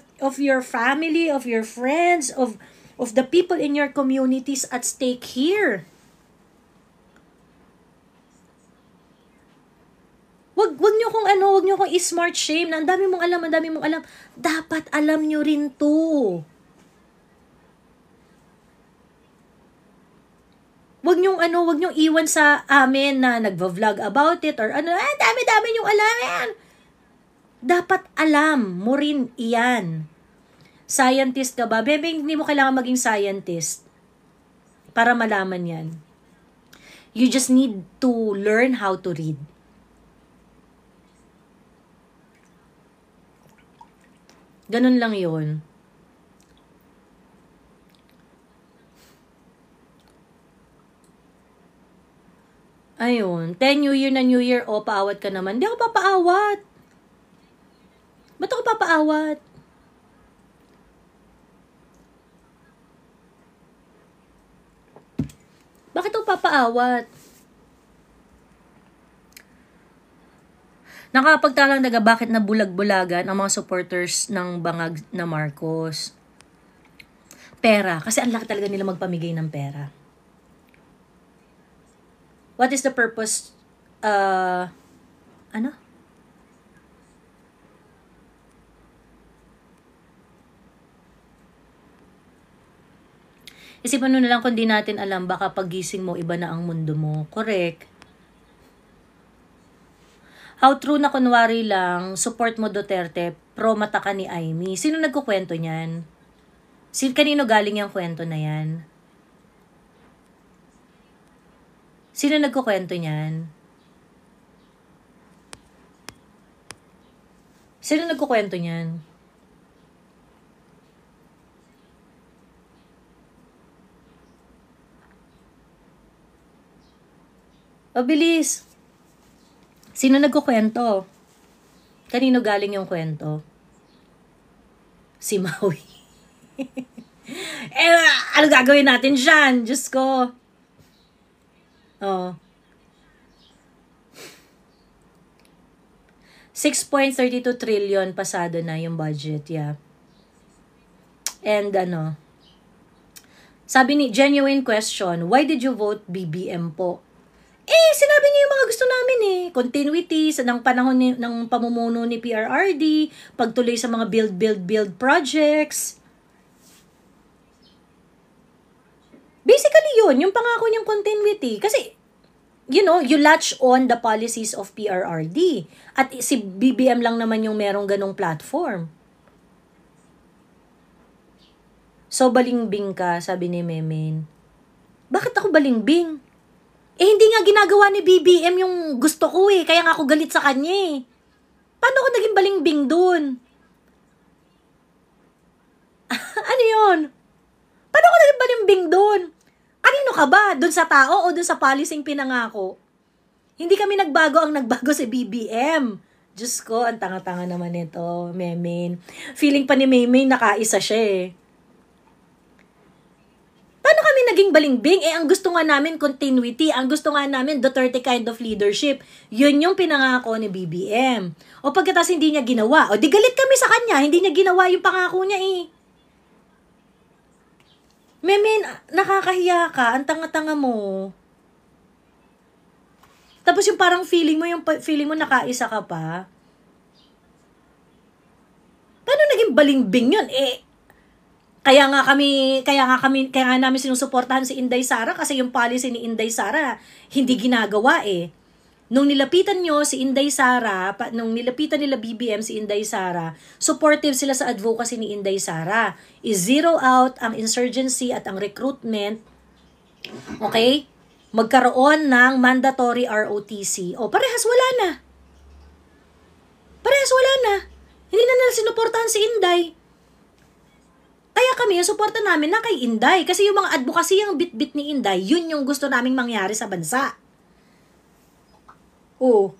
Speaker 1: family, of your friends, of the people in your communities at stake here. Wag niyo kong i-smart shame na ang dami mong alam. Dapat alam niyo rin 'to. Wag niyong iwan sa amin na nagvo-vlog about it or dami niyong alam yan. Dapat alam mo rin iyan. Scientist ka ba? Bebe, hindi mo kailangan maging scientist para malaman yan. You just need to learn how to read. Ganun lang yun. Ayun. 10 New Year na New Year, paawat ka naman. Hindi ako papaawat. Ba't ako papaawat? Bakit ako papaawat? Nakapagtalang bakit na bulag-bulagan ang mga supporters ng bangag na Marcos? Pera. Kasi ang laki talaga nila magpamigay ng pera. What is the purpose? Isipan mo na lang kung di natin alam, baka pagising mo, iba na ang mundo mo. Correct. How true na kunwari lang, support mo Duterte, pro mata ka ni Amy. Sino nagkukwento niyan? Kanino galing yung kwento na yan? Sino nagkukwento niyan? Sino nagkukwento niyan? O, bilis. Sino nagkukwento? Kanino galing yung kwento? Si Maui. Ano gagawin natin dyan? Diyos ko. Oh. 6.32 trillion pasado na yung budget, yeah. And sabi ni, genuine question, why did you vote BBM po? Sinabi niya yung mga gusto namin continuity ng panahon ng pamumuno ni PRRD, pagtuloy sa mga build projects. Basically yun, yung pangako niyang continuity. Kasi, you latch on the policies of PRRD. At si BBM lang naman yung merong ganong platform. So, balingbing ka, sabi ni Memen. Bakit ako balingbing? Hindi nga ginagawa ni BBM yung gusto ko kaya nga ako galit sa kanya Paano ako naging balingbing dun? Ano yun? Paano ako naging balingbing dun? Kanino ka ba? Dun sa tao o dun sa policing pinangako? Hindi kami nagbago, ang nagbago si BBM. Diyos ko, ang tanga-tanga naman nito, Memen. Feeling pa ni Memen nakaisa siya Paano kami naging balingbing? Ang gusto nga namin continuity. Ang gusto nga namin Duterte kind of leadership. Yun yung pinangako ni BBM. O pagkatapos hindi niya ginawa. O di galit kami sa kanya. Hindi niya ginawa yung pangako niya Memen, nakakahiya ka. Ang tanga-tanga mo. Tapos yung parang feeling mo nakaisa ka pa. Paano naging balingbing yun? Kaya nga namin sinusuportahan si Inday Sara kasi yung policy ni Inday Sara hindi ginagawa Nung nilapitan nyo si Inday Sara, nung nilapitan nila BBM si Inday Sara, supportive sila sa advocacy ni Inday Sara. I-zero out ang insurgency at ang recruitment. Okay? Magkaroon ng mandatory ROTC. Parehas wala na. Hindi na nila sinuportahan si Inday. Kaya kami, yung suporta namin na kay Inday. Kasi yung mga advocacy, yung bit-bit ni Inday, yun yung gusto naming mangyari sa bansa. Yung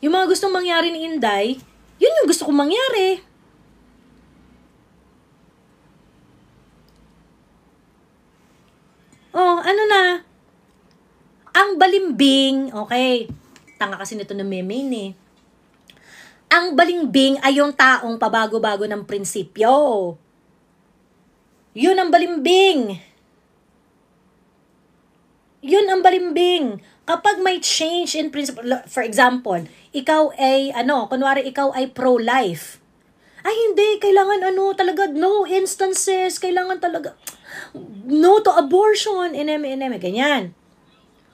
Speaker 1: mga gustong mangyari ni Inday, yun yung gusto kong mangyari. Ano na? Ang balimbing, okay. Tanga kasi nito ng Memen Ang balimbing ay yung taong pabago-bago ng prinsipyo. Yun ang balimbing. Kapag may change in principle, for example, ikaw ay, kunwari ikaw ay pro-life. Hindi, kailangan talaga, no instances, kailangan talaga, no to abortion, ganyan.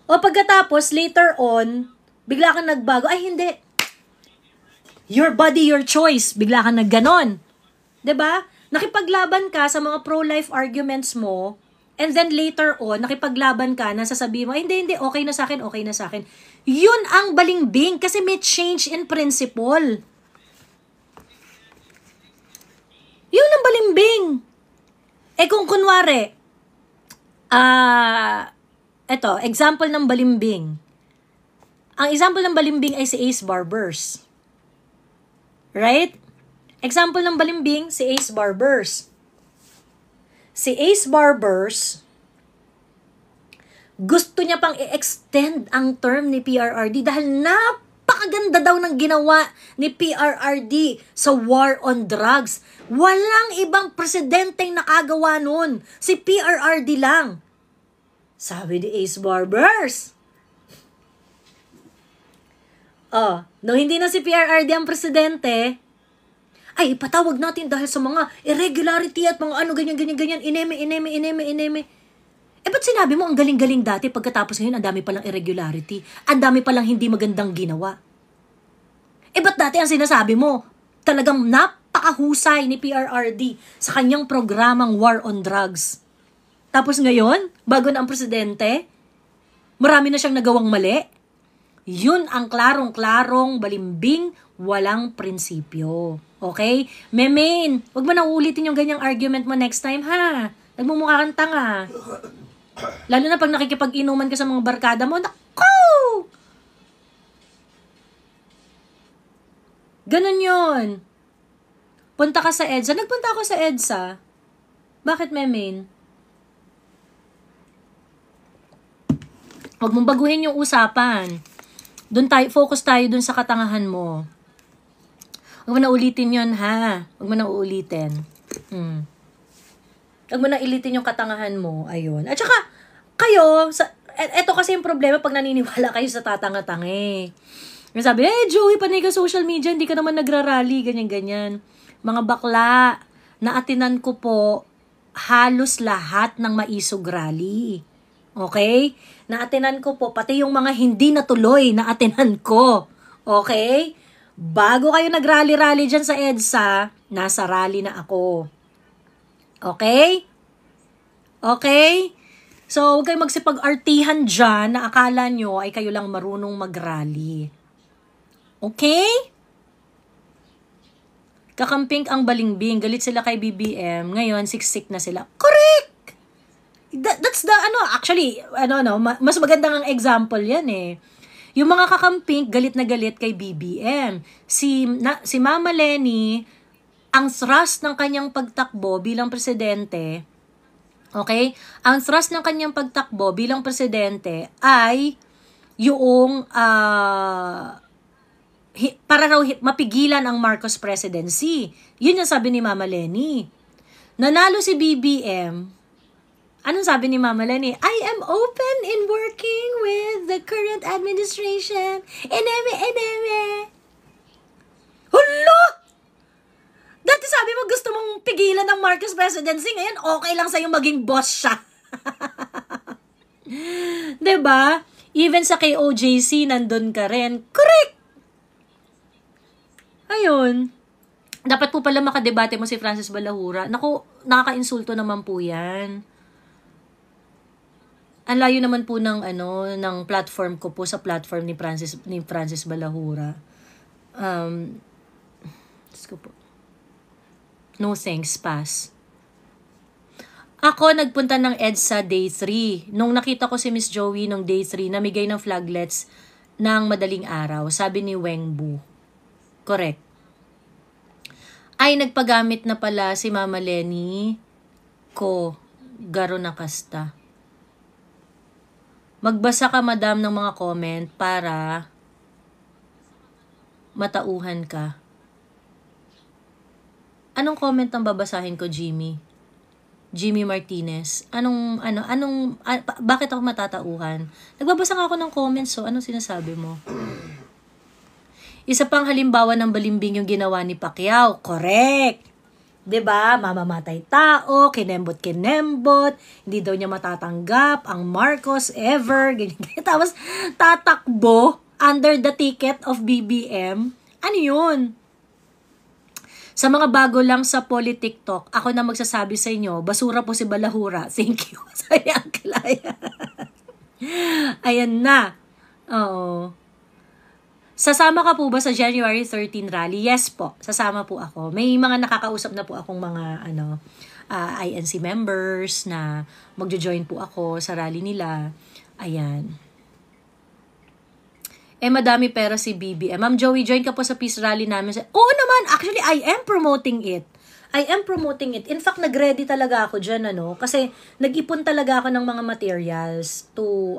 Speaker 1: O pagkatapos, later on, bigla kang nagbago, hindi, your body, your choice. Bigla ka nagganon. 'Di ba? Nakipaglaban ka sa mga pro-life arguments mo, and then later on, nakipaglaban ka na sasabihin mo, hindi, okay na sa akin. Yun ang balingbing kasi may change in principle. Yun ang balimbing. Kung kunwari, example ng balimbing. Ang example ng balimbing ay si Ace Barbers. Right? Example ng balimbing, si Ace Barbers. Si Ace Barbers, gusto niya pang i-extend ang term ni PRRD dahil napakaganda daw ng ginawa ni PRRD sa war on drugs. Walang ibang presidenteng nakagawa nun. Si PRRD lang. Sabi ni Ace Barbers. Nung hindi na si PRRD ang presidente, Ay, ipatawag natin dahil sa mga irregularity at mga ano, ganyan, ineme. Ba't sinabi mo ang galing-galing dati pagkatapos ngayon ang dami palang irregularity, ang dami palang hindi magandang ginawa? Ba't dati ang sinasabi mo, talagang napakahusay ni PRRD sa kanyang programang War on Drugs. Tapos ngayon, bago na ang presidente, marami na siyang nagawang mali. Yun ang klarong-klarong balimbing, walang prinsipyo. Okay? Memain, wag mo na ulitin yung ganyang argument mo next time, ha? Nagmumukha kang tanga. Lalo na pag nakikipag-inuman ka sa mga barkada mo, naku! Ganun yun. Punta ka sa EDSA. Nagpunta ako sa EDSA. Bakit, Memain? Huwag mong baguhin yung usapan. Focus tayo dun sa katangahan mo. Huwag mo na ulitin yun, ha? Huwag mo na uulitin. Huwag mo na ulitin yung katangahan mo. Ayun. At saka, kayo, eto kasi yung problema pag naniniwala kayo sa tatanga-tanga. Sabi, Joey, panay ka social media, hindi ka naman nagrarally, ganyan-ganyan. Mga bakla, naatinan ko po halos lahat ng maisog rally. Okay? Naatinan ko po, pati yung mga hindi natuloy, naatinan ko. Okay? Bago kayo nag-rally-rally dyan sa EDSA, nasa rally na ako. Okay? Okay? So, huwag kayong magsipag-artihan dyan na akala nyo ay kayo lang marunong mag-rally. Okay? Kakamping ang balimbing, galit sila kay BBM, ngayon siksik na sila. Correct! That's the, actually, mas magandang ang example yan eh. Yung mga kakamping, galit na galit kay BBM. Si Mama Lenny, ang thrust ng kanyang pagtakbo bilang presidente, okay? Ang thrust ng kanyang pagtakbo bilang presidente ay yung para raw mapigilan ang Marcos presidency. Yun yung sabi ni Mama Lenny. Nanalo si BBM. Anong sabi ni Mama Lenny? I am open in working with the current administration. Eneme. Hulo! Dati sabi mo gusto mong pigilan ng Marcos presidency. Ngayon okay lang sa'yo maging boss siya. Diba? Even sa KOJC, nandun ka rin. Correct! Ayun. Dapat po pala makadebate mo si Francis Balahura. Naku, nakaka-insulto naman po yan. Ang layo naman po ng ng platform ko po sa platform ni Francis Balahura. Let's go po. No thanks, pass. Ako nagpunta ng EDSA day 3. Nung nakita ko si Miss Joey nung day 3, namigay ng flaglets ng madaling araw. Sabi ni Wengbu. Correct. Ay, nagpagamit na pala si Mama Lenny ko. Garo na kasta. Magbasa ka, madam, ng mga comment para matauhan ka. Anong comment ang babasahin ko, Jimmy? Jimmy Martinez. Bakit ako matatauhan? Nagbabasa nga ako ng comments, so anong sinasabi mo? Isa pang halimbawa ng balimbing yung ginawa ni Pacquiao. Correct! 'Di ba? Mamamatay tao, kinembot, hindi daw niya matatanggap ang Marcos ever, ganyan. Tapos tatakbo under the ticket of BBM. Ano 'yun? Sa mga bago lang sa PoliTikTok, ako na magsasabi sa inyo, basura po si Balahura. Thank you. Sayang Klaya. Ayan na. Oo. Sasama ka po ba sa January 13 rally? Yes po, sasama po ako. May mga nakakausap na po akong mga INC members na magjo-join po ako sa rally nila. Ayan. Madami pera si BBM. Ma'am Joey, join ka po sa peace rally namin. Oo naman, actually, I am promoting it. In fact, nag-ready talaga ako dyan, kasi nag-ipon talaga ako ng mga materials to,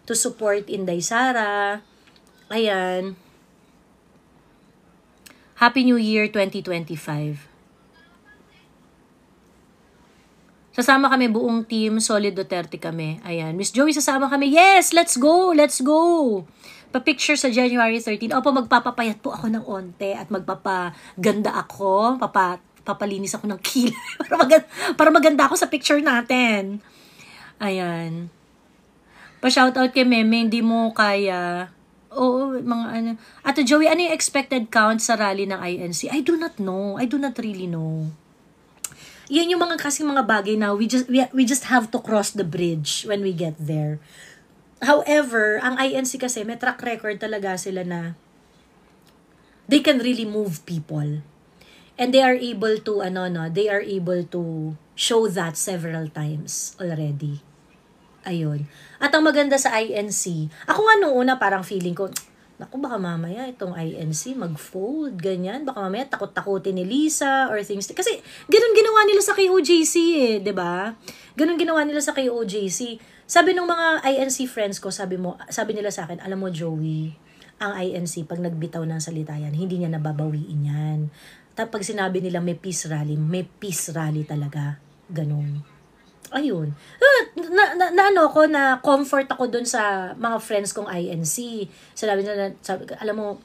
Speaker 1: to support Inday Sara. Ayan. Happy New Year 2025. Sasama kami, buong team, Solid Duterte kami. Ayan. Miss Joey, sasama kami. Yes, let's go, let's go. Pa-picture sa January 13. Opo, magpapapayat po ako ng onte at magpapaganda ako. Papalinis ako ng kilay para maganda ako sa picture natin. Ayan. Pa-shoutout kay Meme, hindi mo kaya. Oo, mga ano. Ate Joey, ano yung expected count sa rally ng INC? I do not know. I do not really know. Yan yung mga kasing mga bagay na we just have to cross the bridge when we get there. However, ang INC kasi may track record talaga sila na they can really move people. And they are able to they are able to show that several times already. Ayun. At ang maganda sa INC, ako nga nung una parang feeling ko, naku, baka mamaya itong INC mag-fold, ganyan. Baka mamaya takot-takutin ni Lisa or things. Kasi ganun ginawa nila sa KOJC eh, 'di ba? Ganun ginawa nila sa KOJC. Sabi ng mga INC friends ko, sabi nila sa akin, alam mo Joey, ang INC pag nagbitaw ng salita yan, hindi niya nababawiin yan. Tapos pag sinabi nila may peace rally talaga. Ganun. Ayun. Na comfort ako dun sa mga friends kong INC. Sabi, alam mo,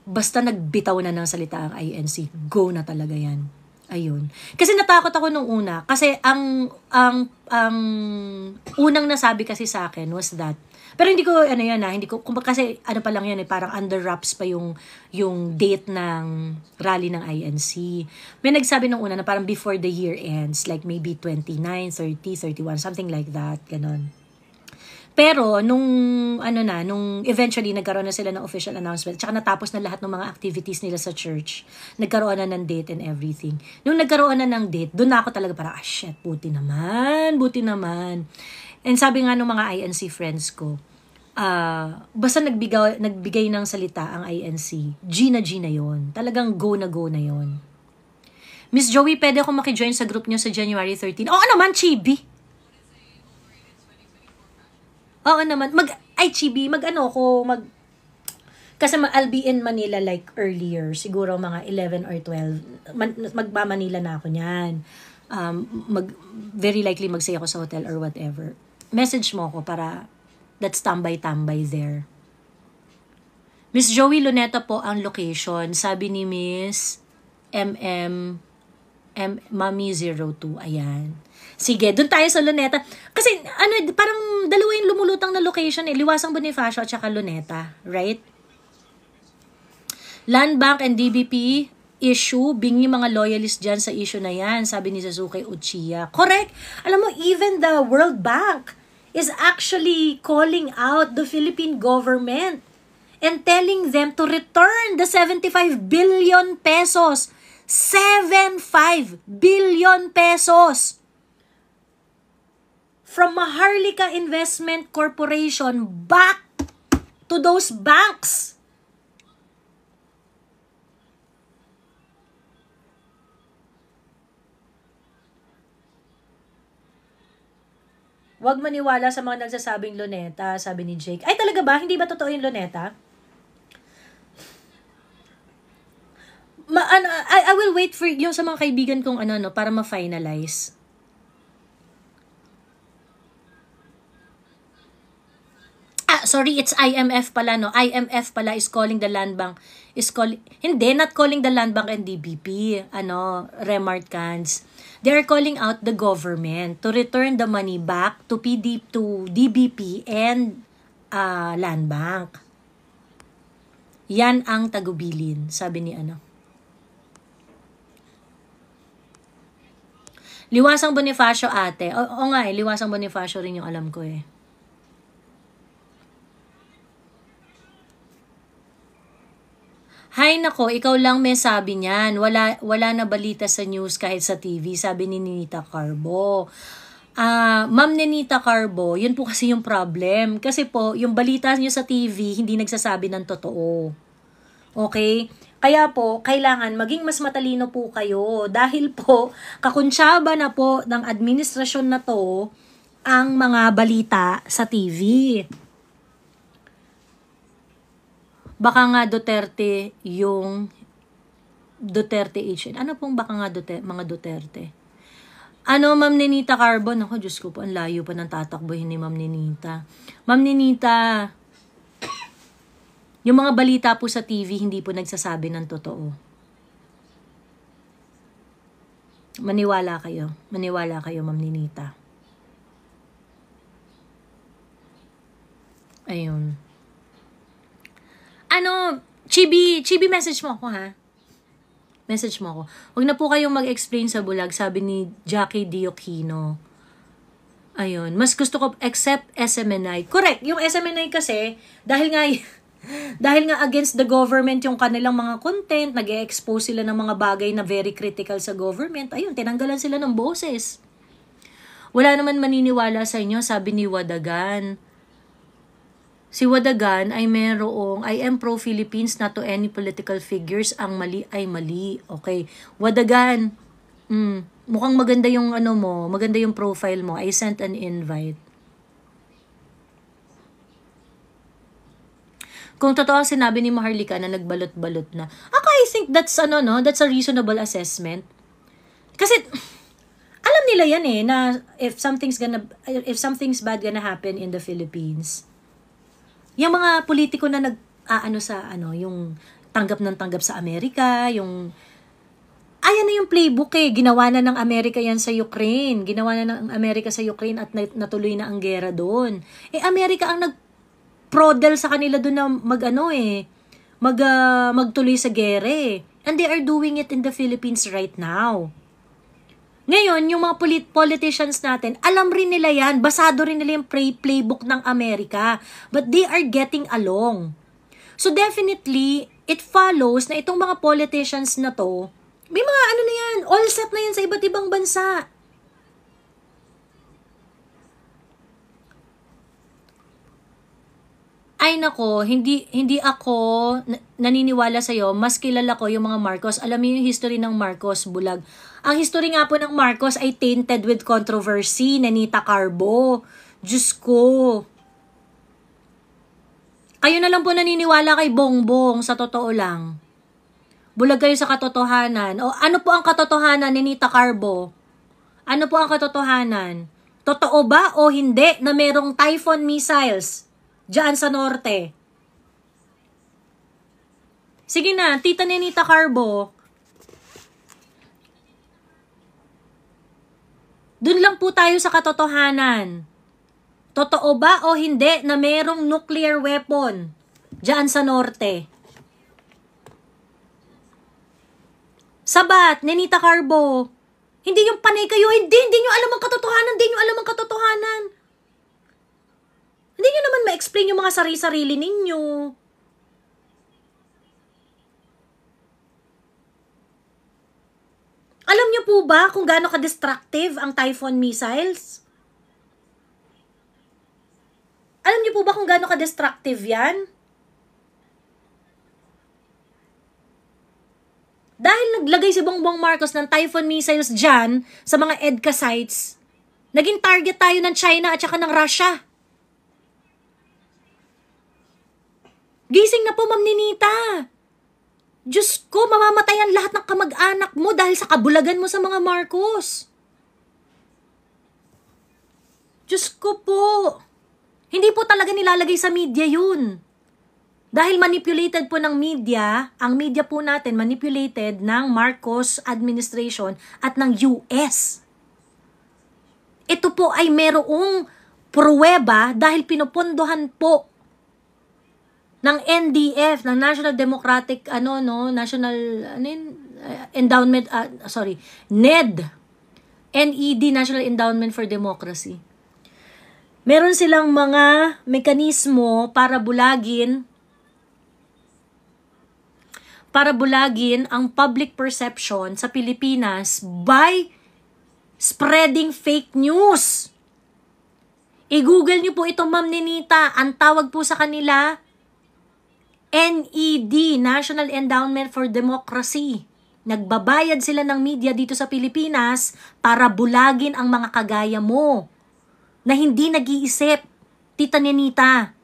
Speaker 1: basta nagbitaw na ng salita ang INC, go na talaga yan. Ayun. Kasi natakot ako nung una. Kasi ang unang nasabi kasi sa akin was that, pero hindi ko, kasi pa lang yan parang under wraps pa yung date ng rally ng INC. May nagsabi nung una na parang before the year ends, like maybe 29, 30, 31, something like that, ganon. Pero, nung eventually nagkaroon na sila ng official announcement, tsaka natapos na lahat ng mga activities nila sa church, nagkaroon na ng date and everything. Nung nagkaroon na ng date, doon na ako talaga parang, shit, buti naman. And sabi nga ng mga INC friends ko, basta nagbigay ng salita ang INC, G na yon. Talagang go na yon. Miss Joey, pwede ako makijoin sa group nyo sa January 13? Oo naman, Chibi! Oo naman. Chibi, kasi I'll be in Manila like earlier. Siguro mga 11 or 12. Magba-Manila na ako niyan. Very likely mag-stay ako sa hotel or whatever. Message mo ako para let's tambay-tambay there. Miss Joey, Luneta po ang location. Sabi ni Miss Mami 02. Ayan. Sige, dun tayo sa Luneta. Kasi, parang dalawa yung lumulutang na location eh. Liwasang Bonifacio at saka Luneta. Right? Land Bank and DBP issue, bingi mga loyalist dyan sa issue na yan, sabi ni Sasuke Uchiha. Correct! Alam mo, even the World Bank is actually calling out the Philippine government and telling them to return the 75 billion pesos. 75 billion pesos from Maharlika Investment Corporation back to those banks. Huwag maniwala sa mga nagsasabing Luneta, sabi ni Jake. Ay, talaga ba? Hindi ba totoo yung Luneta? I will wait for yung sa mga kaibigan kong para ma-finalize. Sorry, it's IMF pala, no? IMF pala is calling the Land Bank, not calling the Land Bank and DBP, Remart Cans. They are calling out the government to return the money back to DBP and Land Bank. Yan ang tagubilin, sabi ni Liwasang Bonifacio ate. Oo nga Liwasang Bonifacio rin yung alam ko eh. Hay nako, ikaw lang may sabi niyan. Wala na balita sa news kahit sa TV, sabi ni Ninita Carbo. Ma'am Ninita Carbo, yun po kasi yung problem. Kasi po, yung balita niyo sa TV, hindi nagsasabi ng totoo. Okay? Kaya po, kailangan maging mas matalino po kayo. Dahil po, kakuntsaba na po ng administrasyon na to ang mga balita sa TV. Baka nga Duterte yung Duterte HN. Ano pong baka nga mga Duterte? Ma'am Ninita Carbon? Ako, Diyos ko po, ang layo pa ng tatakbohin ni Ma'am Ninita. Ma'am Ninita, yung mga balita po sa TV, hindi po nagsasabi ng totoo. Maniwala kayo, Ma'am Ninita. Ayun. Chibi message mo ako, ha? Message mo ako. Huwag na po kayong mag-explain sa bulag, sabi ni Jackie Diokino. Ayun. Mas gusto ko accept SMNI. Correct. Yung SMNI kasi, dahil nga against the government yung kanilang mga content, nag-e-expose sila ng mga bagay na very critical sa government, ayun, tinanggalan sila ng boses. Wala naman maniniwala sa inyo, sabi ni Wadagan. Si Wadagan ay I am pro-Philippines, not to any political figures. Ang mali ay mali. Okay. Wadagan, mukhang maganda yung maganda yung profile mo. I sent an invite. Kung totoo sinabi ni Maharlika na nagbalot-balot na, I think that's that's a reasonable assessment. Kasi alam nila yan na if something's bad gonna happen in the Philippines, yung mga politiko na yung tanggap sa Amerika, ayan na yung playbook ginawa na ng Amerika yan sa Ukraine, at natuloy na ang gera doon. Amerika ang nag-prodel sa kanila doon na magtuloy sa gera and they are doing it in the Philippines right now. Ngayon, yung mga politicians natin, alam rin nila yan, basado rin nila yung playbook ng Amerika, but they are getting along. So definitely, it follows na itong mga politicians na to, may mga na yan, all set na yan sa iba't ibang bansa. Ay nako, hindi ako naniniwala sa'yo, mas kilala ko yung mga Marcos. Alam mo yung history ng Marcos, bulag. Ang history nga po ng Marcos ay tainted with controversy, Ninita Carbo. Diyos ko. Kayo na lang po naniniwala kay Bongbong, sa totoo lang. Bulag kayo sa katotohanan. O ano po ang katotohanan, Ninita Carbo? Ano po ang katotohanan? Totoo ba o hindi na merong Typhoon missiles diyan sa norte? Sige na, Tita Ninita Carbo. Doon lang po tayo sa katotohanan. Totoo ba o hindi na merong nuclear weapon diyan sa norte? Sabat, Ninita Carbo. Hindi yung panay kayo, hindi nyo alam ang katotohanan, Hindi nyo naman ma-explain yung mga sarili-sarili ninyo. Alam nyo po ba kung gaano ka-destructive ang Typhoon missiles? Alam nyo po ba kung gaano ka-destructive yan? Dahil naglagay si Bongbong Marcos ng Typhoon missiles dyan sa mga EDCA sites, naging target tayo ng China at saka ng Russia. Gising na po, Ma'am Ninita. Diyos ko, mamamatayan lahat ng kamag-anak mo dahil sa kabulagan mo sa mga Marcos. Diyos ko po. Hindi po talaga nilalagay sa media yun. Dahil manipulated po ng media, ang media po natin manipulated ng Marcos administration at ng US. Ito po ay merong pruweba dahil pinupondohan po ng NDF, ng National Democratic, Endowment, NED, NED, National Endowment for Democracy. Meron silang mga mekanismo para bulagin ang public perception sa Pilipinas by spreading fake news. I-google nyo po ito, Ma'am Ninita. Ang tawag po sa kanila, NED, National Endowment for Democracy. Nagbabayad sila ng media dito sa Pilipinas para bulagin ang mga kagaya mo na hindi nag-iisip, Tita Ninita.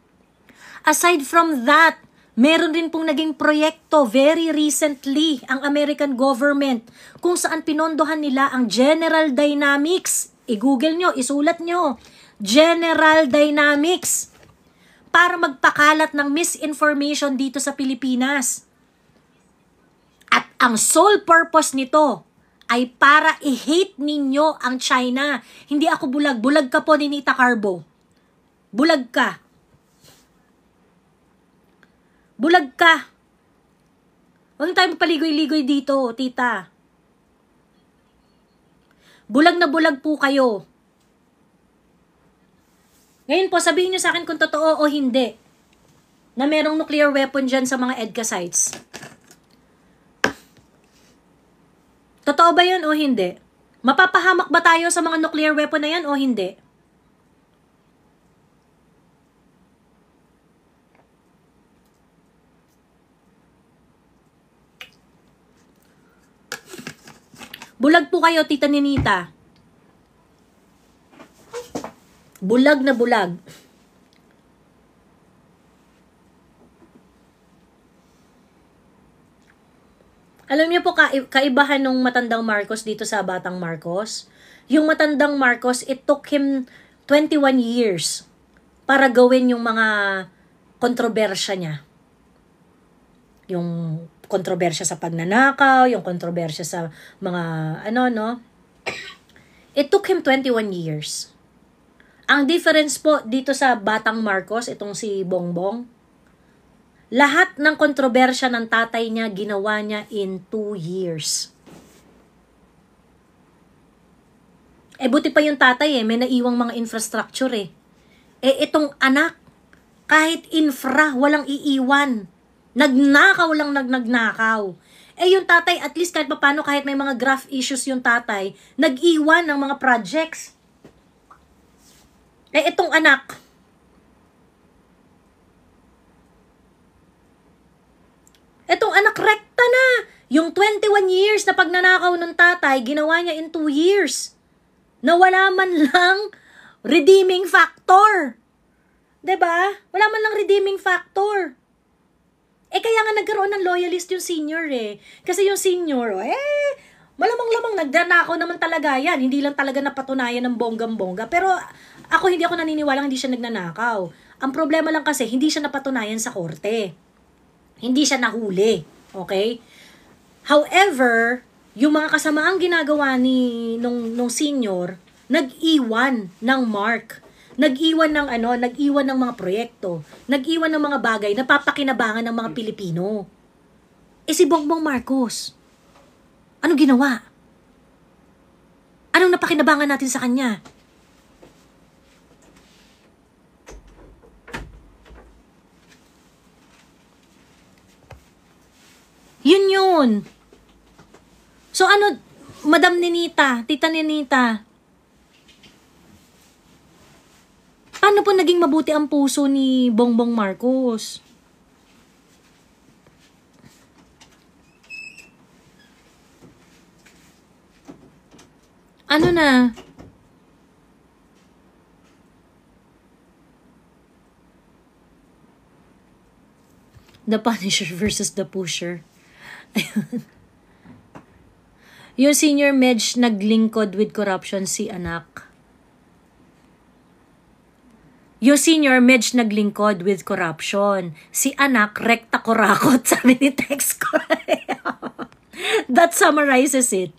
Speaker 1: Aside from that, Meron rin pong naging proyekto very recently ang American government kung saan pinondohan nila ang General Dynamics. I-google nyo, isulat nyo. General Dynamics. Para magpakalat ng misinformation dito sa Pilipinas. At ang sole purpose nito ay para i-hate ninyo ang China. Hindi ako bulag. Bulag ka po ni Nita Carbo. Bulag ka. Bulag ka. Huwag tayo magpaligoy-ligoy dito, tita. Bulag na bulag po kayo. Ngayon po, sabihin nyo sa akin kung totoo o hindi na merong nuclear weapon dyan sa mga EDCA sites. Totoo ba yun o hindi? Mapapahamak ba tayo sa mga nuclear weapon na yan o hindi? Bulag po kayo, Tita Ninita. Bulag na bulag. Alam niyo po kaibahan ng matandang Marcos dito sa batang Marcos? Yung matandang Marcos, it took him 21 years para gawin yung mga kontrobersya niya. Yung kontrobersya sa pagnanakaw, yung kontrobersya sa mga It took him 21 years. Ang difference po dito sa batang Marcos, itong si Bongbong, lahat ng kontrobersya ng tatay niya, ginawa niya in 2 years. Buti pa yung tatay may naiwang mga infrastructure itong anak, kahit infra, walang iiwan. Nagnakaw lang nagnakaw. Yung tatay, at least kahit paano, kahit may mga graph issues yung tatay, nag-iwan ng mga projects. Itong anak, rekta na. Yung 21 years na pagnanakaw ng tatay, ginawa niya in 2 years. Na wala man lang redeeming factor. 'Di ba? Wala man lang redeeming factor. Kaya nga nagkaroon ng loyalist yung senior Kasi yung senior, malamang-lamang nagdanakaw naman talaga yan. Hindi lang talaga napatunayan ng bonggang-bongga. Pero hindi ako naniniwalang hindi siya nagnanakaw. Ang problema lang kasi, hindi siya napatunayan sa korte. Hindi siya nahuli. Okay? However, yung mga kasamaang ginagawa nung senior, nag-iwan ng mark. Nag-iwan ng mga proyekto, nag-iwan ng mga bagay na papakinabangan ng mga Pilipino. Si Bongbong Marcos, anong ginawa? Anong napakinabangan natin sa kanya? Yun. So Madam Ninita, Tita Ninita, paano po naging mabuti ang puso ni Bongbong Marcos? Ano na? The Punisher versus the Pusher. Yung senior Medj naglingkod with corruption, si anak. Yung senior Medj naglingkod with corruption. Si anak, rekta korakot, sabi ni Tex ko. That summarizes it.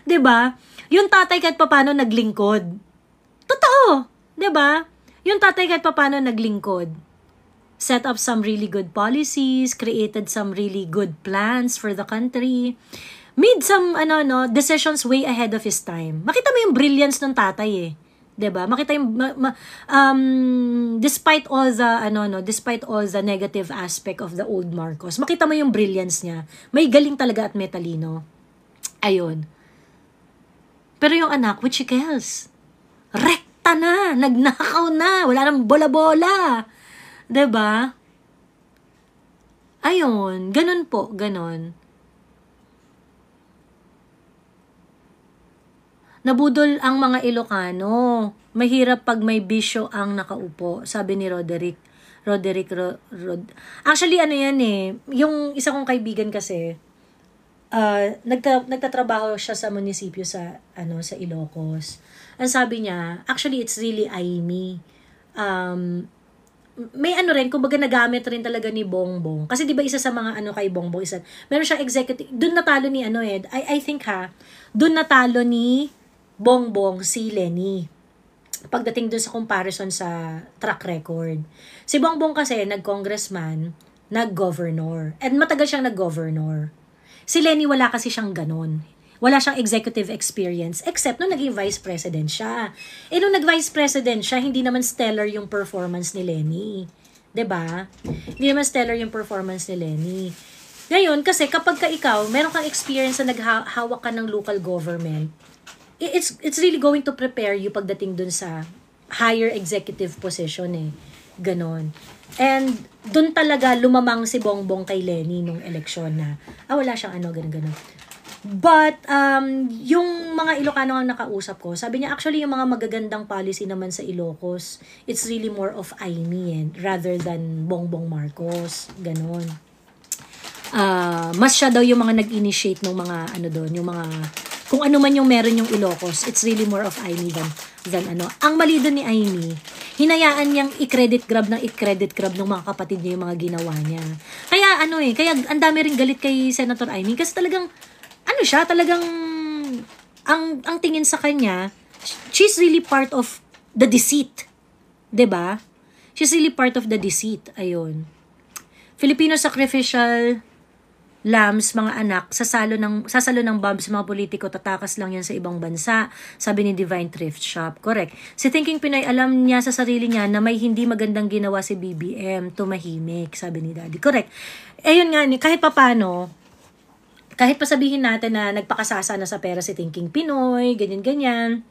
Speaker 1: 'Di ba? Yung tatay kahit papaano naglingkod. Totoo. 'Di ba? Yung tatay kahit papaano naglingkod. Set up some really good policies, created some really good plans for the country. Made some decisions way ahead of his time. Makita mo yung brilliance ng tatay 'Di ba? Makita yung despite all the negative aspect of the old Marcos, makita mo yung brilliance niya. May galing talaga at may talino. Ayun. Pero yung anak, which else? Rekta na, nagnakaw na, wala nang bola-bola. 'Di ba? Ayun, ganun po, ganun. Nabudol ang mga Ilocano. Mahirap pag may bisyo ang nakaupo, sabi ni Roderick. Roderick Actually, ano yan eh. Yung isa kong kaibigan kasi, nagtatrabaho siya sa munisipyo sa Ilocos. Ang sabi niya, actually it's really Aimee. May rin, kumbaga nagamit rin talaga ni Bongbong. Kasi 'di ba isa sa mga kay Bongbong, meron siyang executive, doon natalo ni I think doon natalo ni Bongbong si Lenny. Pagdating doon sa comparison sa track record. Si Bongbong kasi nag-congressman, nag-governor, and matagal siyang nag-governor. Si Lenny wala kasi siyang ganon. Wala siyang executive experience except nung naging vice president siya. Nung nag-vice president siya, hindi naman stellar yung performance ni Lenny. 'Di ba? Hindi naman stellar yung performance ni Lenny. Ngayon, kasi kapag ikaw, meron kang experience na naghahawak ka ng local government, it's really going to prepare you pagdating dun sa higher executive position eh. Ganon. And dun talaga lumamang si Bongbong kay Lenny nung eleksyon na, wala siyang ganon. But, yung mga Ilocano ang nakausap ko, sabi niya, actually, yung mga magagandang policy naman sa Ilocos, it's really more of Aimee rather than Bongbong Marcos. Ganon. Mas siya daw yung mga nag-initiate ng mga, doon, yung mga, kung ano man yung meron yung Ilocos, it's really more of Aimee than Ang mali doon ni Aimee, hinayaan niyang i-credit grab ng mga kapatid niya yung mga ginawa niya. Kaya, kaya ang dami rin galit kay Senator Aimee, kasi talagang, talagang, ang tingin sa kanya, she's really part of the deceit. 'Di ba? She's really part of the deceit. Ayun. Filipino sacrificial lambs, mga anak, sasalo ng bomb sa mga politiko, tatakas lang yan sa ibang bansa, sabi ni Divine Thrift Shop. Correct. Si Thinking Pinoy, alam niya sa sarili niya na may hindi magandang ginawa si BBM, tumahimik, sabi ni Daddy. Correct. Ayun nga, kahit papano, kahit pa sabihin natin na nagpakasasa na sa pera si Thinking Pinoy, ganyan-ganyan,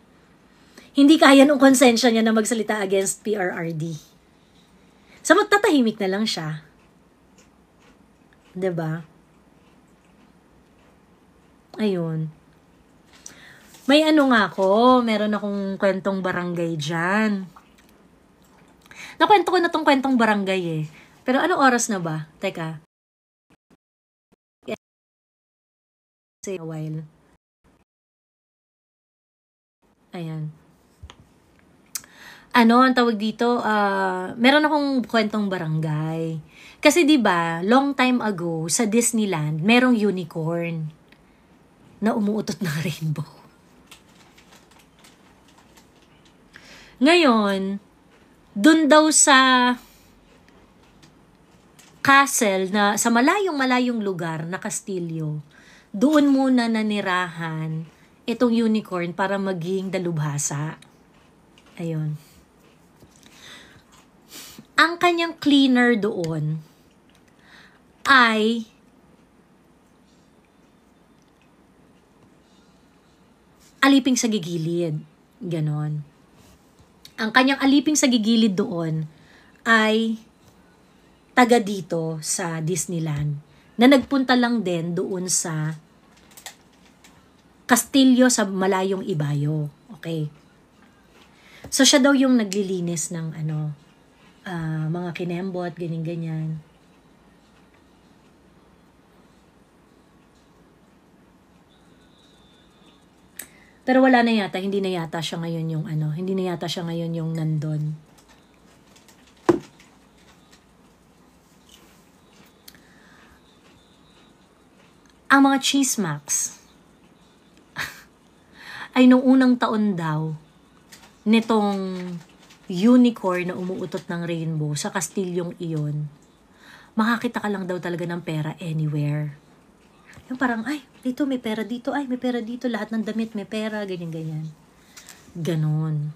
Speaker 1: hindi kaya nung konsensya niya na magsalita against PRRD. So, magtatahimik na lang siya. 'Di ba? Ayun. May nga ako, meron akong kwentong barangay dyan. Nakwento ko na tong kwentong barangay eh. Pero anong oras na ba? Teka. Say a while. Ayan. Ang tawag dito, meron akong kwentong barangay. Kasi 'di ba, long time ago sa Disneyland, merong unicorn na umuutot ng rainbow. Ngayon, dun daw sa castle na sa malayong lugar na kastilyo, doon muna nanirahan itong unicorn para maging dalubhasa. Ayun. Ang kanyang cleaner doon ay aliping sa gigilid. Ganon. Ang kanyang aliping sa gigilid doon ay taga dito sa Disneyland na nagpunta lang din doon sa kastilyo sa malayong Ibayo. Okay. So, siya daw yung naglilinis ng mga kinembot, ganyan-ganyan. Pero wala na yata, hindi na yata siya ngayon yung nandun. Ang mga chismaks ay nung unang taon daw nitong unicorn na umuutot ng rainbow sa kastilyong iyon, makakita ka lang daw talaga ng pera anywhere. Yung parang, dito may pera dito, may pera dito, lahat ng damit may pera, ganyan-ganyan. Ganon.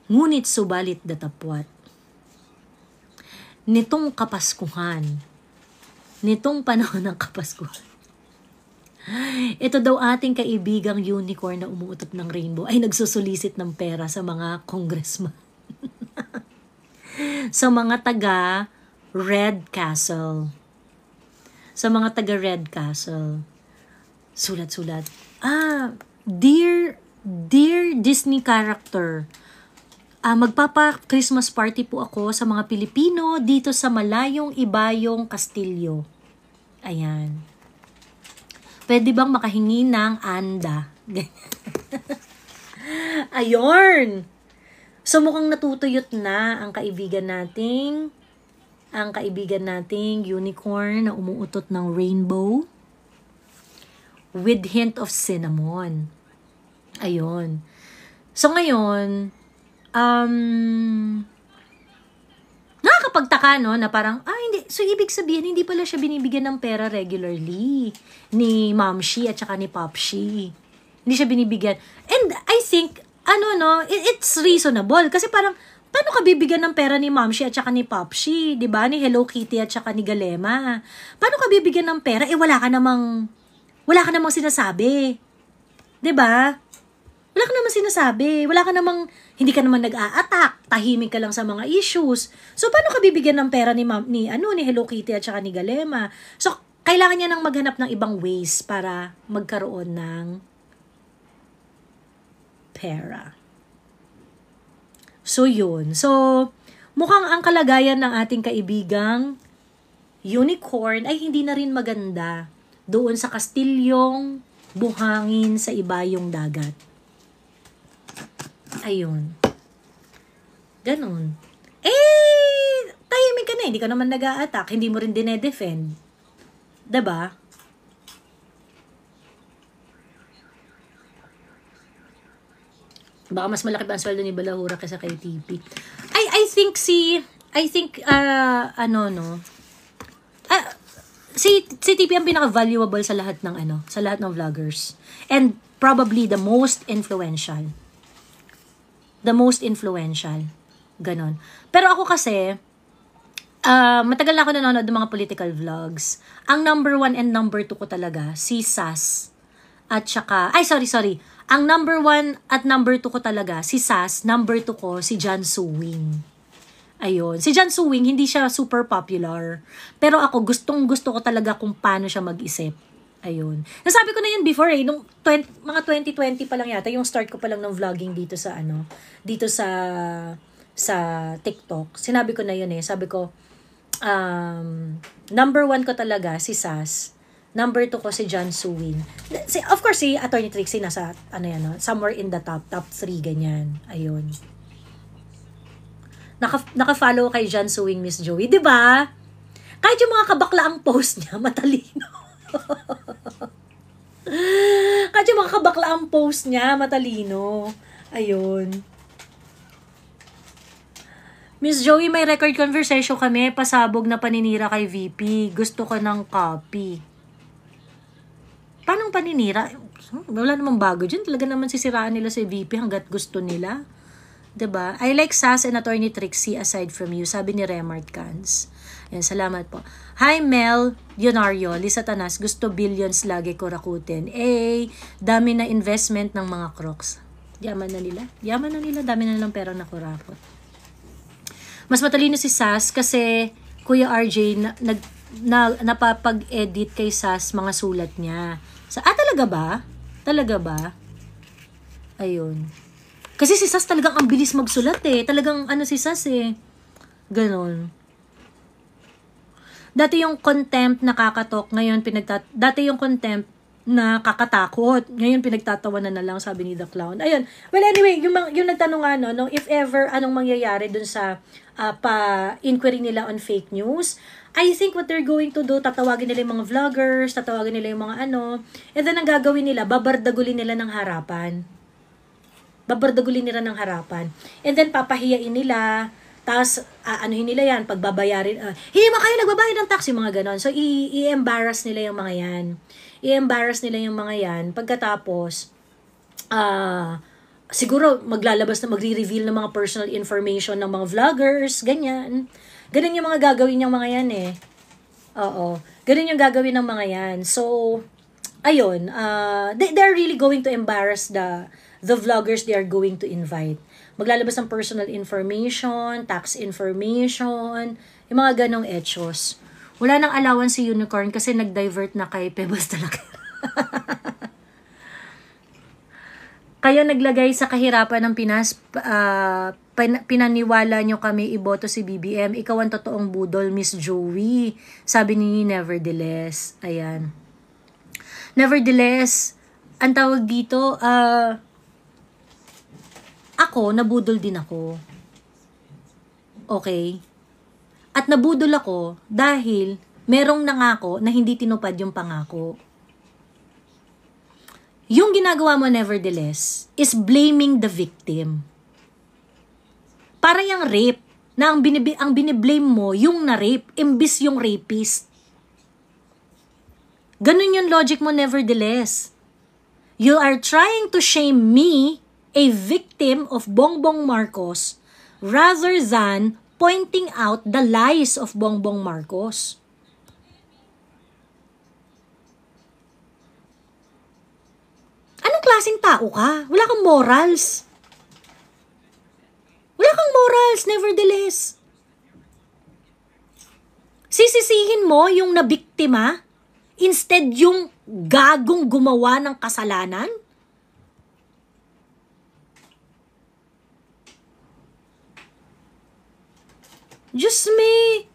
Speaker 1: Ngunit subalit datapwat, nitong Kapaskuhan, nitong panahon ng Kapaskuhan, ito daw ating kaibigang unicorn na umuutot ng rainbow ay nagsusulisit ng pera sa mga congressman. Sa mga taga Red Castle. Sa mga taga Red Castle. Sulat-sulat. Dear Disney character, magpapa-Christmas party po ako sa mga Pilipino dito sa Malayong Ibayong, Castillo. Ayan. Pwede bang makahingi ng anda? Ayun! So mukhang natutuyot na ang kaibigan nating unicorn na umuutot ng rainbow with hint of cinnamon. Ayun. So ngayon, nakakapagtaka, no, na parang, hindi. So, ibig sabihin, hindi pala siya binibigyan ng pera regularly ni Momshi at saka ni Popshi. Hindi siya binibigyan. And I think, it's reasonable. Kasi parang, paano ka bibigyan ng pera ni Momshi at saka ni Popshi? Diba? Ni Hello Kitty at saka ni Galema. Paano ka bibigyan ng pera? Wala ka namang sinasabi. Diba? Wala ka namang sinasabi. Hindi ka naman nag-a-attack. Tahimik ka lang sa mga issues. So, paano ka bibigyan ng pera ni Hello Kitty at saka ni Galema? So, kailangan niya nang maghanap ng ibang ways para magkaroon ng pera. So, yun. So, mukhang ang kalagayan ng ating kaibigang unicorn ay hindi na rin maganda doon sa kastilyong buhangin sa ibayong dagat. Ayun. Ganon. Tahimik ka na. Hindi ka naman nag-a-attack. Hindi mo rin dinedefend. Diba? Baka mas malaki pa ang sweldo ni Balahura kaysa kay TP. I think si TP ang pinaka-valuable sa lahat ng vloggers. And probably the most influential. Ganon. Pero ako kasi, matagal na ako nanonood ng mga political vlogs. Ang number 1 and number 2 ko talaga, si Sas. At saka, Ang number 1 at number 2 ko talaga, si Sas. Number 2 ko, si John Suwing. Ayun. Si John Suwing, hindi siya super popular. Pero ako, gustong-gusto ko talaga kung paano siya mag-isip. Ayun. Nasabi ko na yun before nung mga 2020 pa lang yata, yung start ko pa lang ng vlogging dito sa TikTok. Sinabi ko na yun Sabi ko, number 1 ko talaga si Sas. Number 2 ko si John Suwing. Of course, si Attorney Trixie nasa, somewhere in the top 3, ganyan. Ayun. Naka-follow kay John Suwing, Miss Joey. Diba? Kahit yung mga kabaklaang post niya, matalino. Kahit yung mga kabaklaang post niya, matalino. Ayun. Miss Joey, may record conversation kami. Pasabog na paninira kay VP. Gusto ko ng copy. Paano paninira? Wala namang bago dyan. Talaga naman sisiraan nila si VP hanggat gusto nila. Diba? I like Sas and Attorney Trixie aside from you. Sabi ni Remart Cans. Yan, salamat po. Hi Mel, Leonario, Lisa Tanas, gusto billions lagi ko rakutin. Dami na investment ng mga crocs. Yaman na nila, dami na nilang perang nakurakot. Mas matalino si Sas kasi Kuya RJ napapag-edit kay Sas mga sulat niya. Talaga ba? Talaga ba? Ayun. Kasi si Sas talagang ang bilis magsulat Talagang si Sas Ganon. Dati yung contempt nakakatok, ngayon dati yung contempt nakakatakot, ngayon pinagtatawanan na lang, sabi ni The Clown. Ayun. Well, anyway, yung nagtanong if ever anong mangyayari dun sa pa-inquiry nila on fake news, I think what they're going to do, tatawagin nila yung mga vloggers, tatawagin nila yung mga and then ang gagawin nila, babardagulin nila ng harapan. And then papahiyain nila, tapos, anuhin nila yan, pagbabayarin, hindi mo kayo nagbabayad ng tax, yung mga ganon. So, i-embarrass nila yung mga yan. Pagkatapos, siguro, magre-reveal ng mga personal information ng mga vloggers, ganyan. Ganun yung mga gagawin ng mga yan Oo. Ganun yung gagawin ng mga yan. So, ayun, they're really going to embarrass the vloggers they are going to invite. Maglalabas ng personal information, tax information, yung mga ganong etchos. Wala nang allowance si Unicorn kasi nag-divert na kay Pebbles talaga. Kayo naglagay sa kahirapan ng Pinas, pinaniwala nyo kami iboto si BBM. Ikaw ang totoong budol, Miss Joey. Sabi ni Nevertheless. Ayan. Nevertheless, ang tawag dito, ako, nabudol din ako. Okay? At nabudol ako dahil merong nangako na hindi tinupad yung pangako. Yung ginagawa mo nevertheless is blaming the victim. Para yung rape, na ang biniblame mo yung na-rape, imbis yung rapist. Ganun yung logic mo nevertheless. You are trying to shame me, a victim of Bongbong Marcos, rather than pointing out the lies of Bongbong Marcos. Anong klaseng tao ka? Wala kang morals. Wala kang morals, nevertheless. Sisisihin mo yung nabiktima instead yung gagong gumawa ng kasalanan? Diyos me.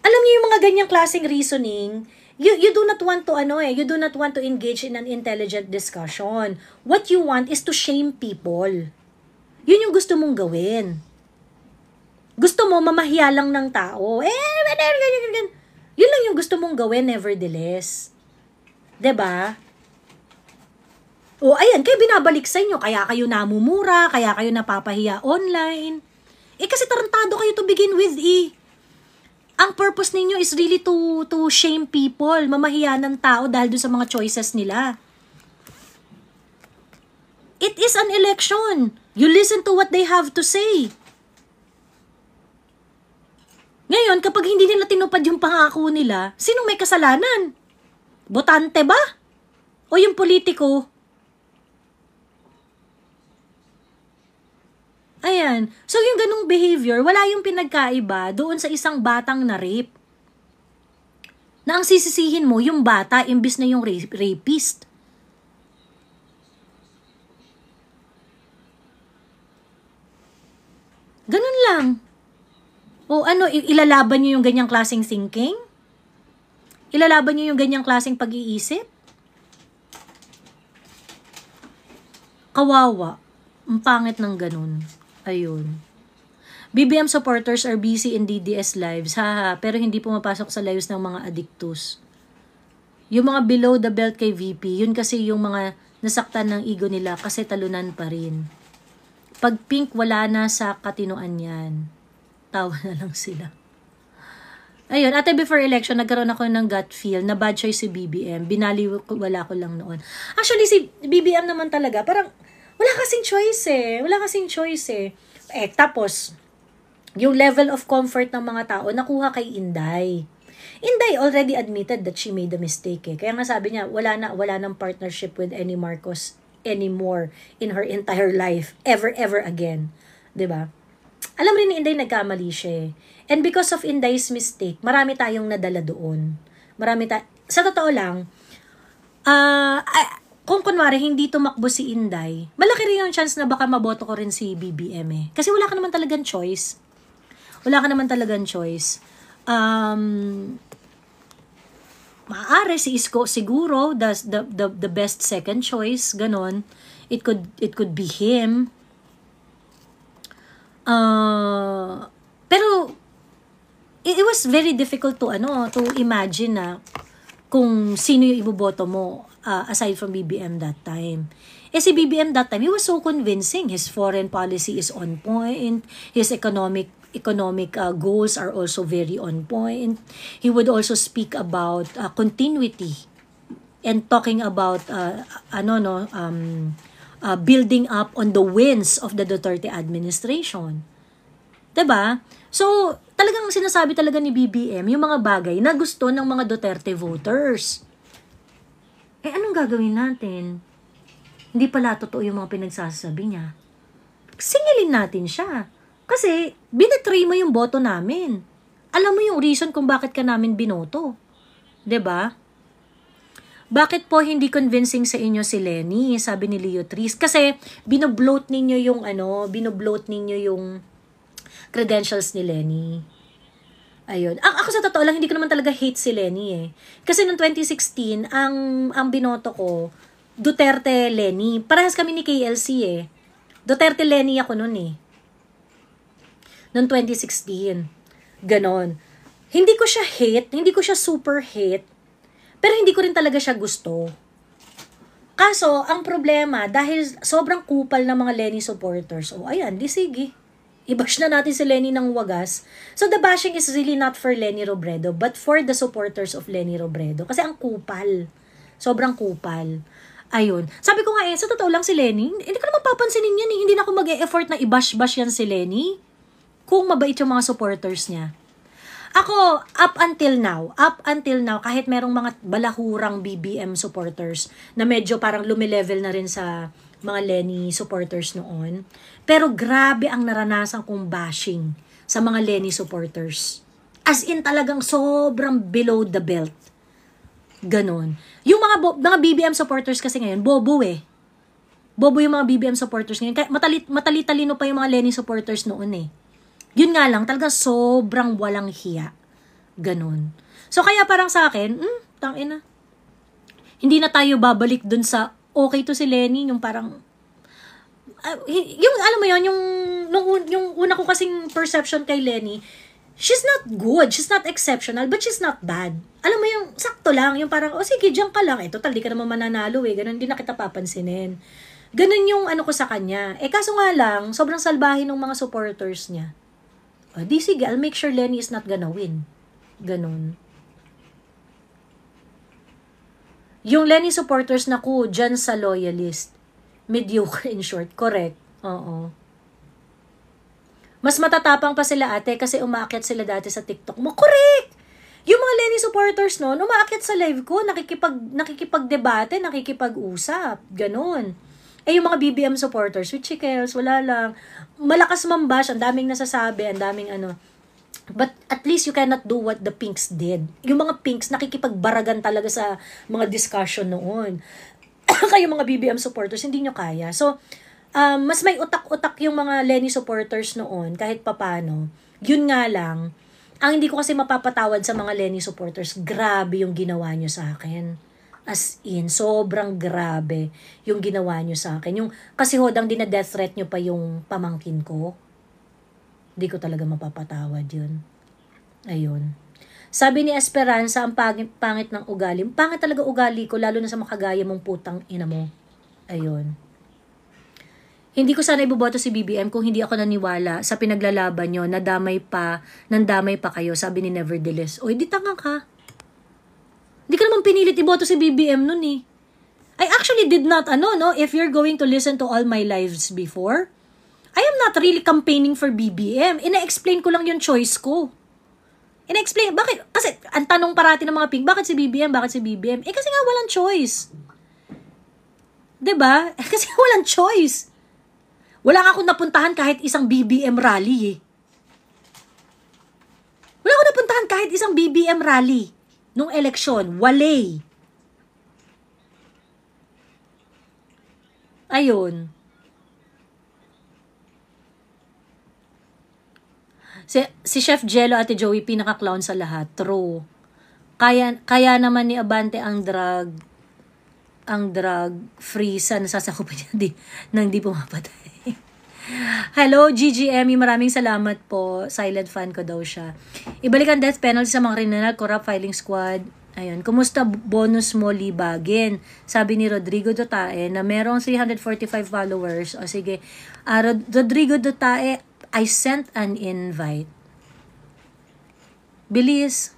Speaker 1: Alam niyo yung mga ganyang klaseng reasoning, you do not want to you do not want to engage in an intelligent discussion. What you want is to shame people. Yun yung gusto mong gawin. Gusto mo mamahiya lang ng tao. Yun lang yung gusto mong gawin nevertheless. 'Di ba? O ayan, kaya binabalik sa inyo, kaya kayo namumura, kaya kayo napapahiya online. Kasi tarantado kayo to begin with Ang purpose ninyo is really to shame people, mamahiya ng tao dahil dun sa mga choices nila. It is an election. You listen to what they have to say. Ngayon, kapag hindi nila tinupad yung pangako nila, sinong may kasalanan? Botante ba? O yung politiko? Ayan. So, yung ganung behavior, wala yung pinagkaiba doon sa isang batang na rape. Na ang sisisihin mo, yung bata, imbis na yung rapist. Ganun lang. O ilalaban nyo yung ganyang klaseng thinking? Ilalaban nyo yung ganyang klaseng pag-iisip? Kawawa. Ang pangit ng ganun. Ayun. BBM supporters are busy in DDS lives. Pero hindi pumapasok sa lives ng mga addictus. Yung mga below the belt kay VP, yun kasi yung mga nasaktan ng ego nila kasi talunan pa rin. Pag pink, wala na sa katinoan yan. Tawa na lang sila. Ayun, ate before election, nagkaroon ako ng gut feel na bad choice si BBM. Wala ko lang noon. Actually, si BBM naman talaga, parang wala kasing choice eh. Tapos, yung level of comfort ng mga tao, nakuha kay Inday. Inday already admitted that she made a mistake eh. Kaya nga sabi niya, wala nang partnership with any Marcos anymore in her entire life. Ever again. 'Di ba? Alam rin ni Inday nagkamali siya eh. And because of Inday's mistake, marami tayong nadala doon. Sa totoo lang, kung kunwari hindi tumakbo si Inday, malaki rin yung chance na baka maboto ko rin si BBM eh. Kasi wala ka naman talagang choice. Maaari si Isko siguro the best second choice, ganon. It could be him. Pero it was very difficult to imagine na kung sino yung iboboto mo aside from BBM that time. Si BBM that time, he was so convincing. His foreign policy is on point. His economic goals are also very on point. He would also speak about continuity and talking about building up on the wins of the Duterte administration. 'Di ba? So, talagang sinasabi talaga ni BBM yung mga bagay na gusto ng mga Duterte voters. Anong gagawin natin? Hindi pala totoo yung mga pinagsasabi niya. Singilin natin siya. Kasi, binetray mo yung boto namin. Alam mo yung reason kung bakit ka namin binoto. 'Di ba? Bakit po hindi convincing sa inyo si Lenny? Sabi ni Leo Tris. Kasi binobloat ninyo yung credentials ni Lenny. Ayun. Ako sa totoo lang, hindi ko naman talaga hate si Lenny eh. Kasi noong 2016, ang binoto ko, Duterte Lenny. Parehas kami ni KLC eh. Duterte Lenny ako noon eh. Noong 2016. Ganon. Hindi ko siya hate, hindi ko siya super hate, pero hindi ko rin talaga siya gusto. Kaso, ang problema, dahil sobrang kupal ng mga Lenny supporters, ayan, di sige. I-bash na natin si Lenny ng wagas. So, the bashing is really not for Lenny Robredo, but for the supporters of Lenny Robredo. Kasi ang kupal. Sobrang kupal. Ayun. Sabi ko nga sa totoo lang si Lenny, hindi ko naman papansinin yan eh. Hindi na ako mag-e-effort na i-bash-bash yan si Lenny. Kung mabait yung mga supporters niya. Ako, up until now, kahit merong mga balahurang BBM supporters na medyo parang lumilevel na rin sa mga Lenny supporters noon, pero grabe ang naranasan kong bashing sa mga Lenny supporters. As in talagang sobrang below the belt. Ganon. Yung mga BBM supporters kasi ngayon, bobo eh. Bobo yung mga BBM supporters ngayon. Kaya matalitalino pa yung mga Lenny supporters noon eh. Yun nga lang, talaga sobrang walang hiya. Ganon. So, kaya parang sa akin, tangina. Hindi na tayo babalik dun sa, okay to si Lenny, yung parang, yung, alam mo yun, yung una ko kasing perception kay Lenny, she's not good, she's not exceptional, but she's not bad. Alam mo yung, sakto lang, yung parang, sige, diyan ka lang, total, di ka naman mananalo ganon, hindi na kita papansinin. Ganon yung ano ko sa kanya. Kaso nga lang, sobrang salbahin ng mga supporters niya. Di sige, I'll make sure Lenny is not gonna win. Ganon. Yung Lenny supporters na ko, dyan sa loyalist. Mediocre in short. Correct. Oo. Mas matatapang pa sila ate kasi umaakyat sila dati sa TikTok mo. Correct! Yung mga Lenny supporters noon, umaakyat sa live ko, nakikipag-debate, nakikipag-usap. Ganon. Yung mga BBM supporters, with chikels, wala lang. Malakas mambash, ang daming nasasabi, ang daming ano. But at least you cannot do what the Pinks did. Yung mga Pinks, nakikipagbaragan talaga sa mga discussion noon. Kayo mga BBM supporters, hindi nyo kaya. So, mas may utak-utak yung mga Lenny supporters noon, kahit papano. Yun nga lang, ang hindi ko kasi mapapatawad sa mga Lenny supporters, grabe yung ginawa nyo sa akin. As in, sobrang grabe yung ginawa nyo sa akin. Yung, kasi hodang dina-death threat nyo pa yung pamangkin ko. Hindi ko talaga mapapatawad yun. Ayun. Sabi ni Esperanza, ang pangit ng ugali. Pangit talaga ugali ko, lalo na sa makagaya mong putang ina mo. Ayun. Hindi ko sana iboboto si BBM kung hindi ako naniwala sa pinaglalaban nyo, nandamay pa kayo, sabi ni Nevertheless. Di tanga ka. Hindi ka naman pinilit iboto si BBM nun eh. I actually did not, if you're going to listen to all my lives before, I am not really campaigning for BBM. Ina-explain ko lang yung choice ko. Ina-explain, bakit? Kasi, ang tanong parati ng mga Pink, bakit si BBM? Bakit si BBM? Kasi nga walang choice. Diba? Kasi walang choice. Wala nga akong napuntahan kahit isang BBM rally eh. Wala akong napuntahan kahit isang BBM rally. Nung eleksyon, walay. Ayun. Si Chef Jello, Ate Joey, pinaka-clown sa lahat. True. Kaya naman ni Abante ang drug free sa nasasakupan niya nang di pumapatay. Hello, GGME, maraming salamat po. Silent fan ko daw siya. Ibalik ang death penalty sa mga criminal, corrupt filing squad. Ayun, kumusta bonus mo libagin? Sabi ni Rodrigo Dotae na merong 345 followers. O sige, Rodrigo Dotae, I sent an invite. Bilis.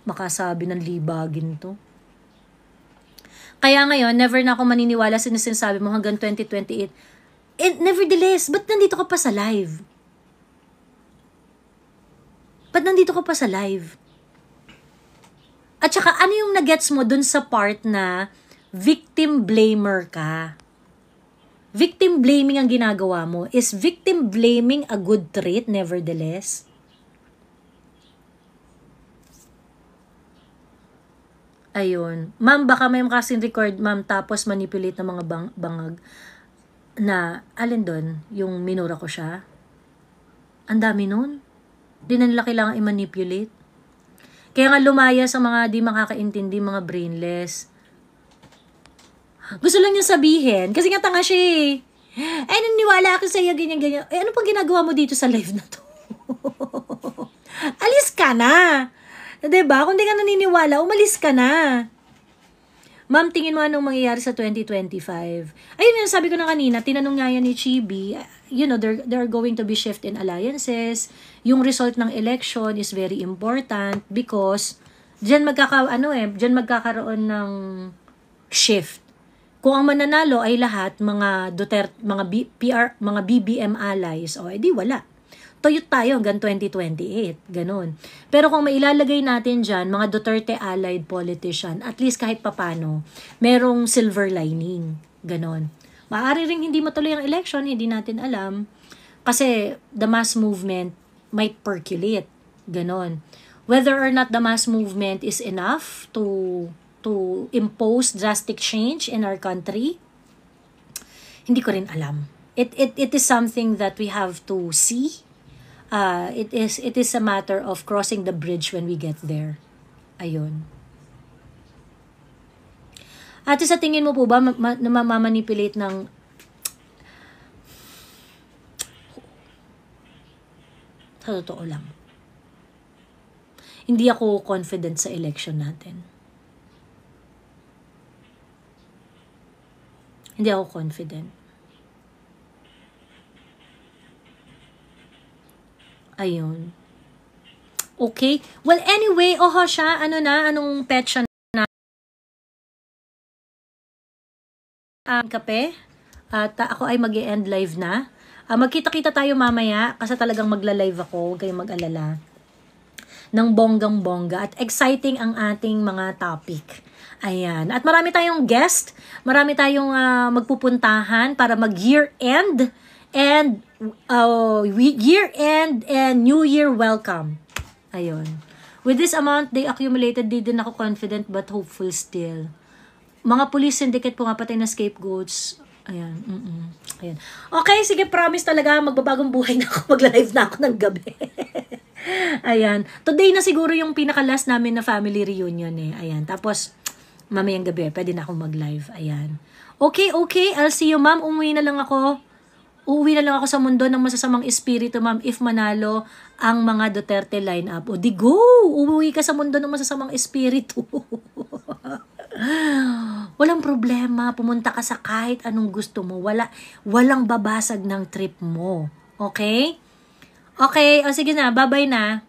Speaker 1: Makasabi ng libagin to. Kaya ngayon, never na ako maniniwala sa sinasabi mo hanggang 2028. Nevertheless, ba't nandito ka pa sa live? Ba't nandito ka pa sa live? At saka, ano yung nagets mo dun sa part na victim blamer ka? Victim blaming ang ginagawa mo. Is victim blaming a good trait, nevertheless? Ayun. Ma'am, baka may kasing record, ma'am, tapos manipulate ng mga bangag na, alin doon, yung minura ko siya. Ang dami nun. Di na nila kailangan i-manipulate. Kaya nga lumaya sa mga di makakaintindi, mga brainless. Gusto lang niya sabihin, kasi nga tanga siya eh. Ay, naniwala ako sa'yo, ganyan-ganyan. Eh, ano pang ginagawa mo dito sa live na to? Alis ka na! Diba? Kung di ka naniniwala, umalis ka na. Ma'am, tingin mo anong mangyayari sa 2025? Ayun yung sabi ko na kanina, tinanong nga yan ni Chibi, you know, there are going to be shift in alliances. Yung result ng election is very important because diyan magkakaroon ng shift. Kung ang mananalo ay lahat mga Duterte, mga BBM allies, o edi wala. Toyot tayo hanggang 2028, ganun. Pero kung mailalagay natin dyan, mga Duterte allied politician, at least kahit papano, merong silver lining, ganun. Maaari ring hindi matuloy ang election, hindi natin alam, kasi the mass movement might percolate, ganun. Whether or not the mass movement is enough to impose drastic change in our country, hindi ko rin alam. It is something that we have to see. It is a matter of crossing the bridge when we get there. Ayun. Ate, sa tingin mo po ba mamamanipulate ng sa totoo lang? Hindi ako confident sa election natin. Hindi ako confident. Ayun. Okay. Well, anyway, siya, anong pet siya na? Kape. At ako ay mag-e-end live na. Magkita-kita tayo mamaya kasi talagang magla-live ako. Huwag kayong mag-alala. Ng bonggang-bongga. At exciting ang ating mga topic. Ayan. At marami tayong guest. Marami tayong magpupuntahan para mag-year-end. And year-end and New Year welcome. Ayun. With this amount they accumulated, di din ako confident but hopeful still. Mga police syndicate po nga patay na scapegoats. Ayan. Ayan. Okay, sige, promise talaga, magbabagong buhay na ako. Magla-live na ako ng gabi. Ayan. Today na siguro yung pinaka-last namin na family reunion eh. Ayan. Tapos, mamayang gabi, pwede na akong mag-live. Ayan. Okay. I'll see you, ma'am. Umuwi na lang ako sa mundo ng masasamang espiritu, ma'am, if manalo ang mga Duterte lineup. O di go! Umuwi ka sa mundo ng masasamang espiritu. Walang problema. Pumunta ka sa kahit anong gusto mo. Walang babasag ng trip mo. Okay? Okay. O sige na. Bye-bye na.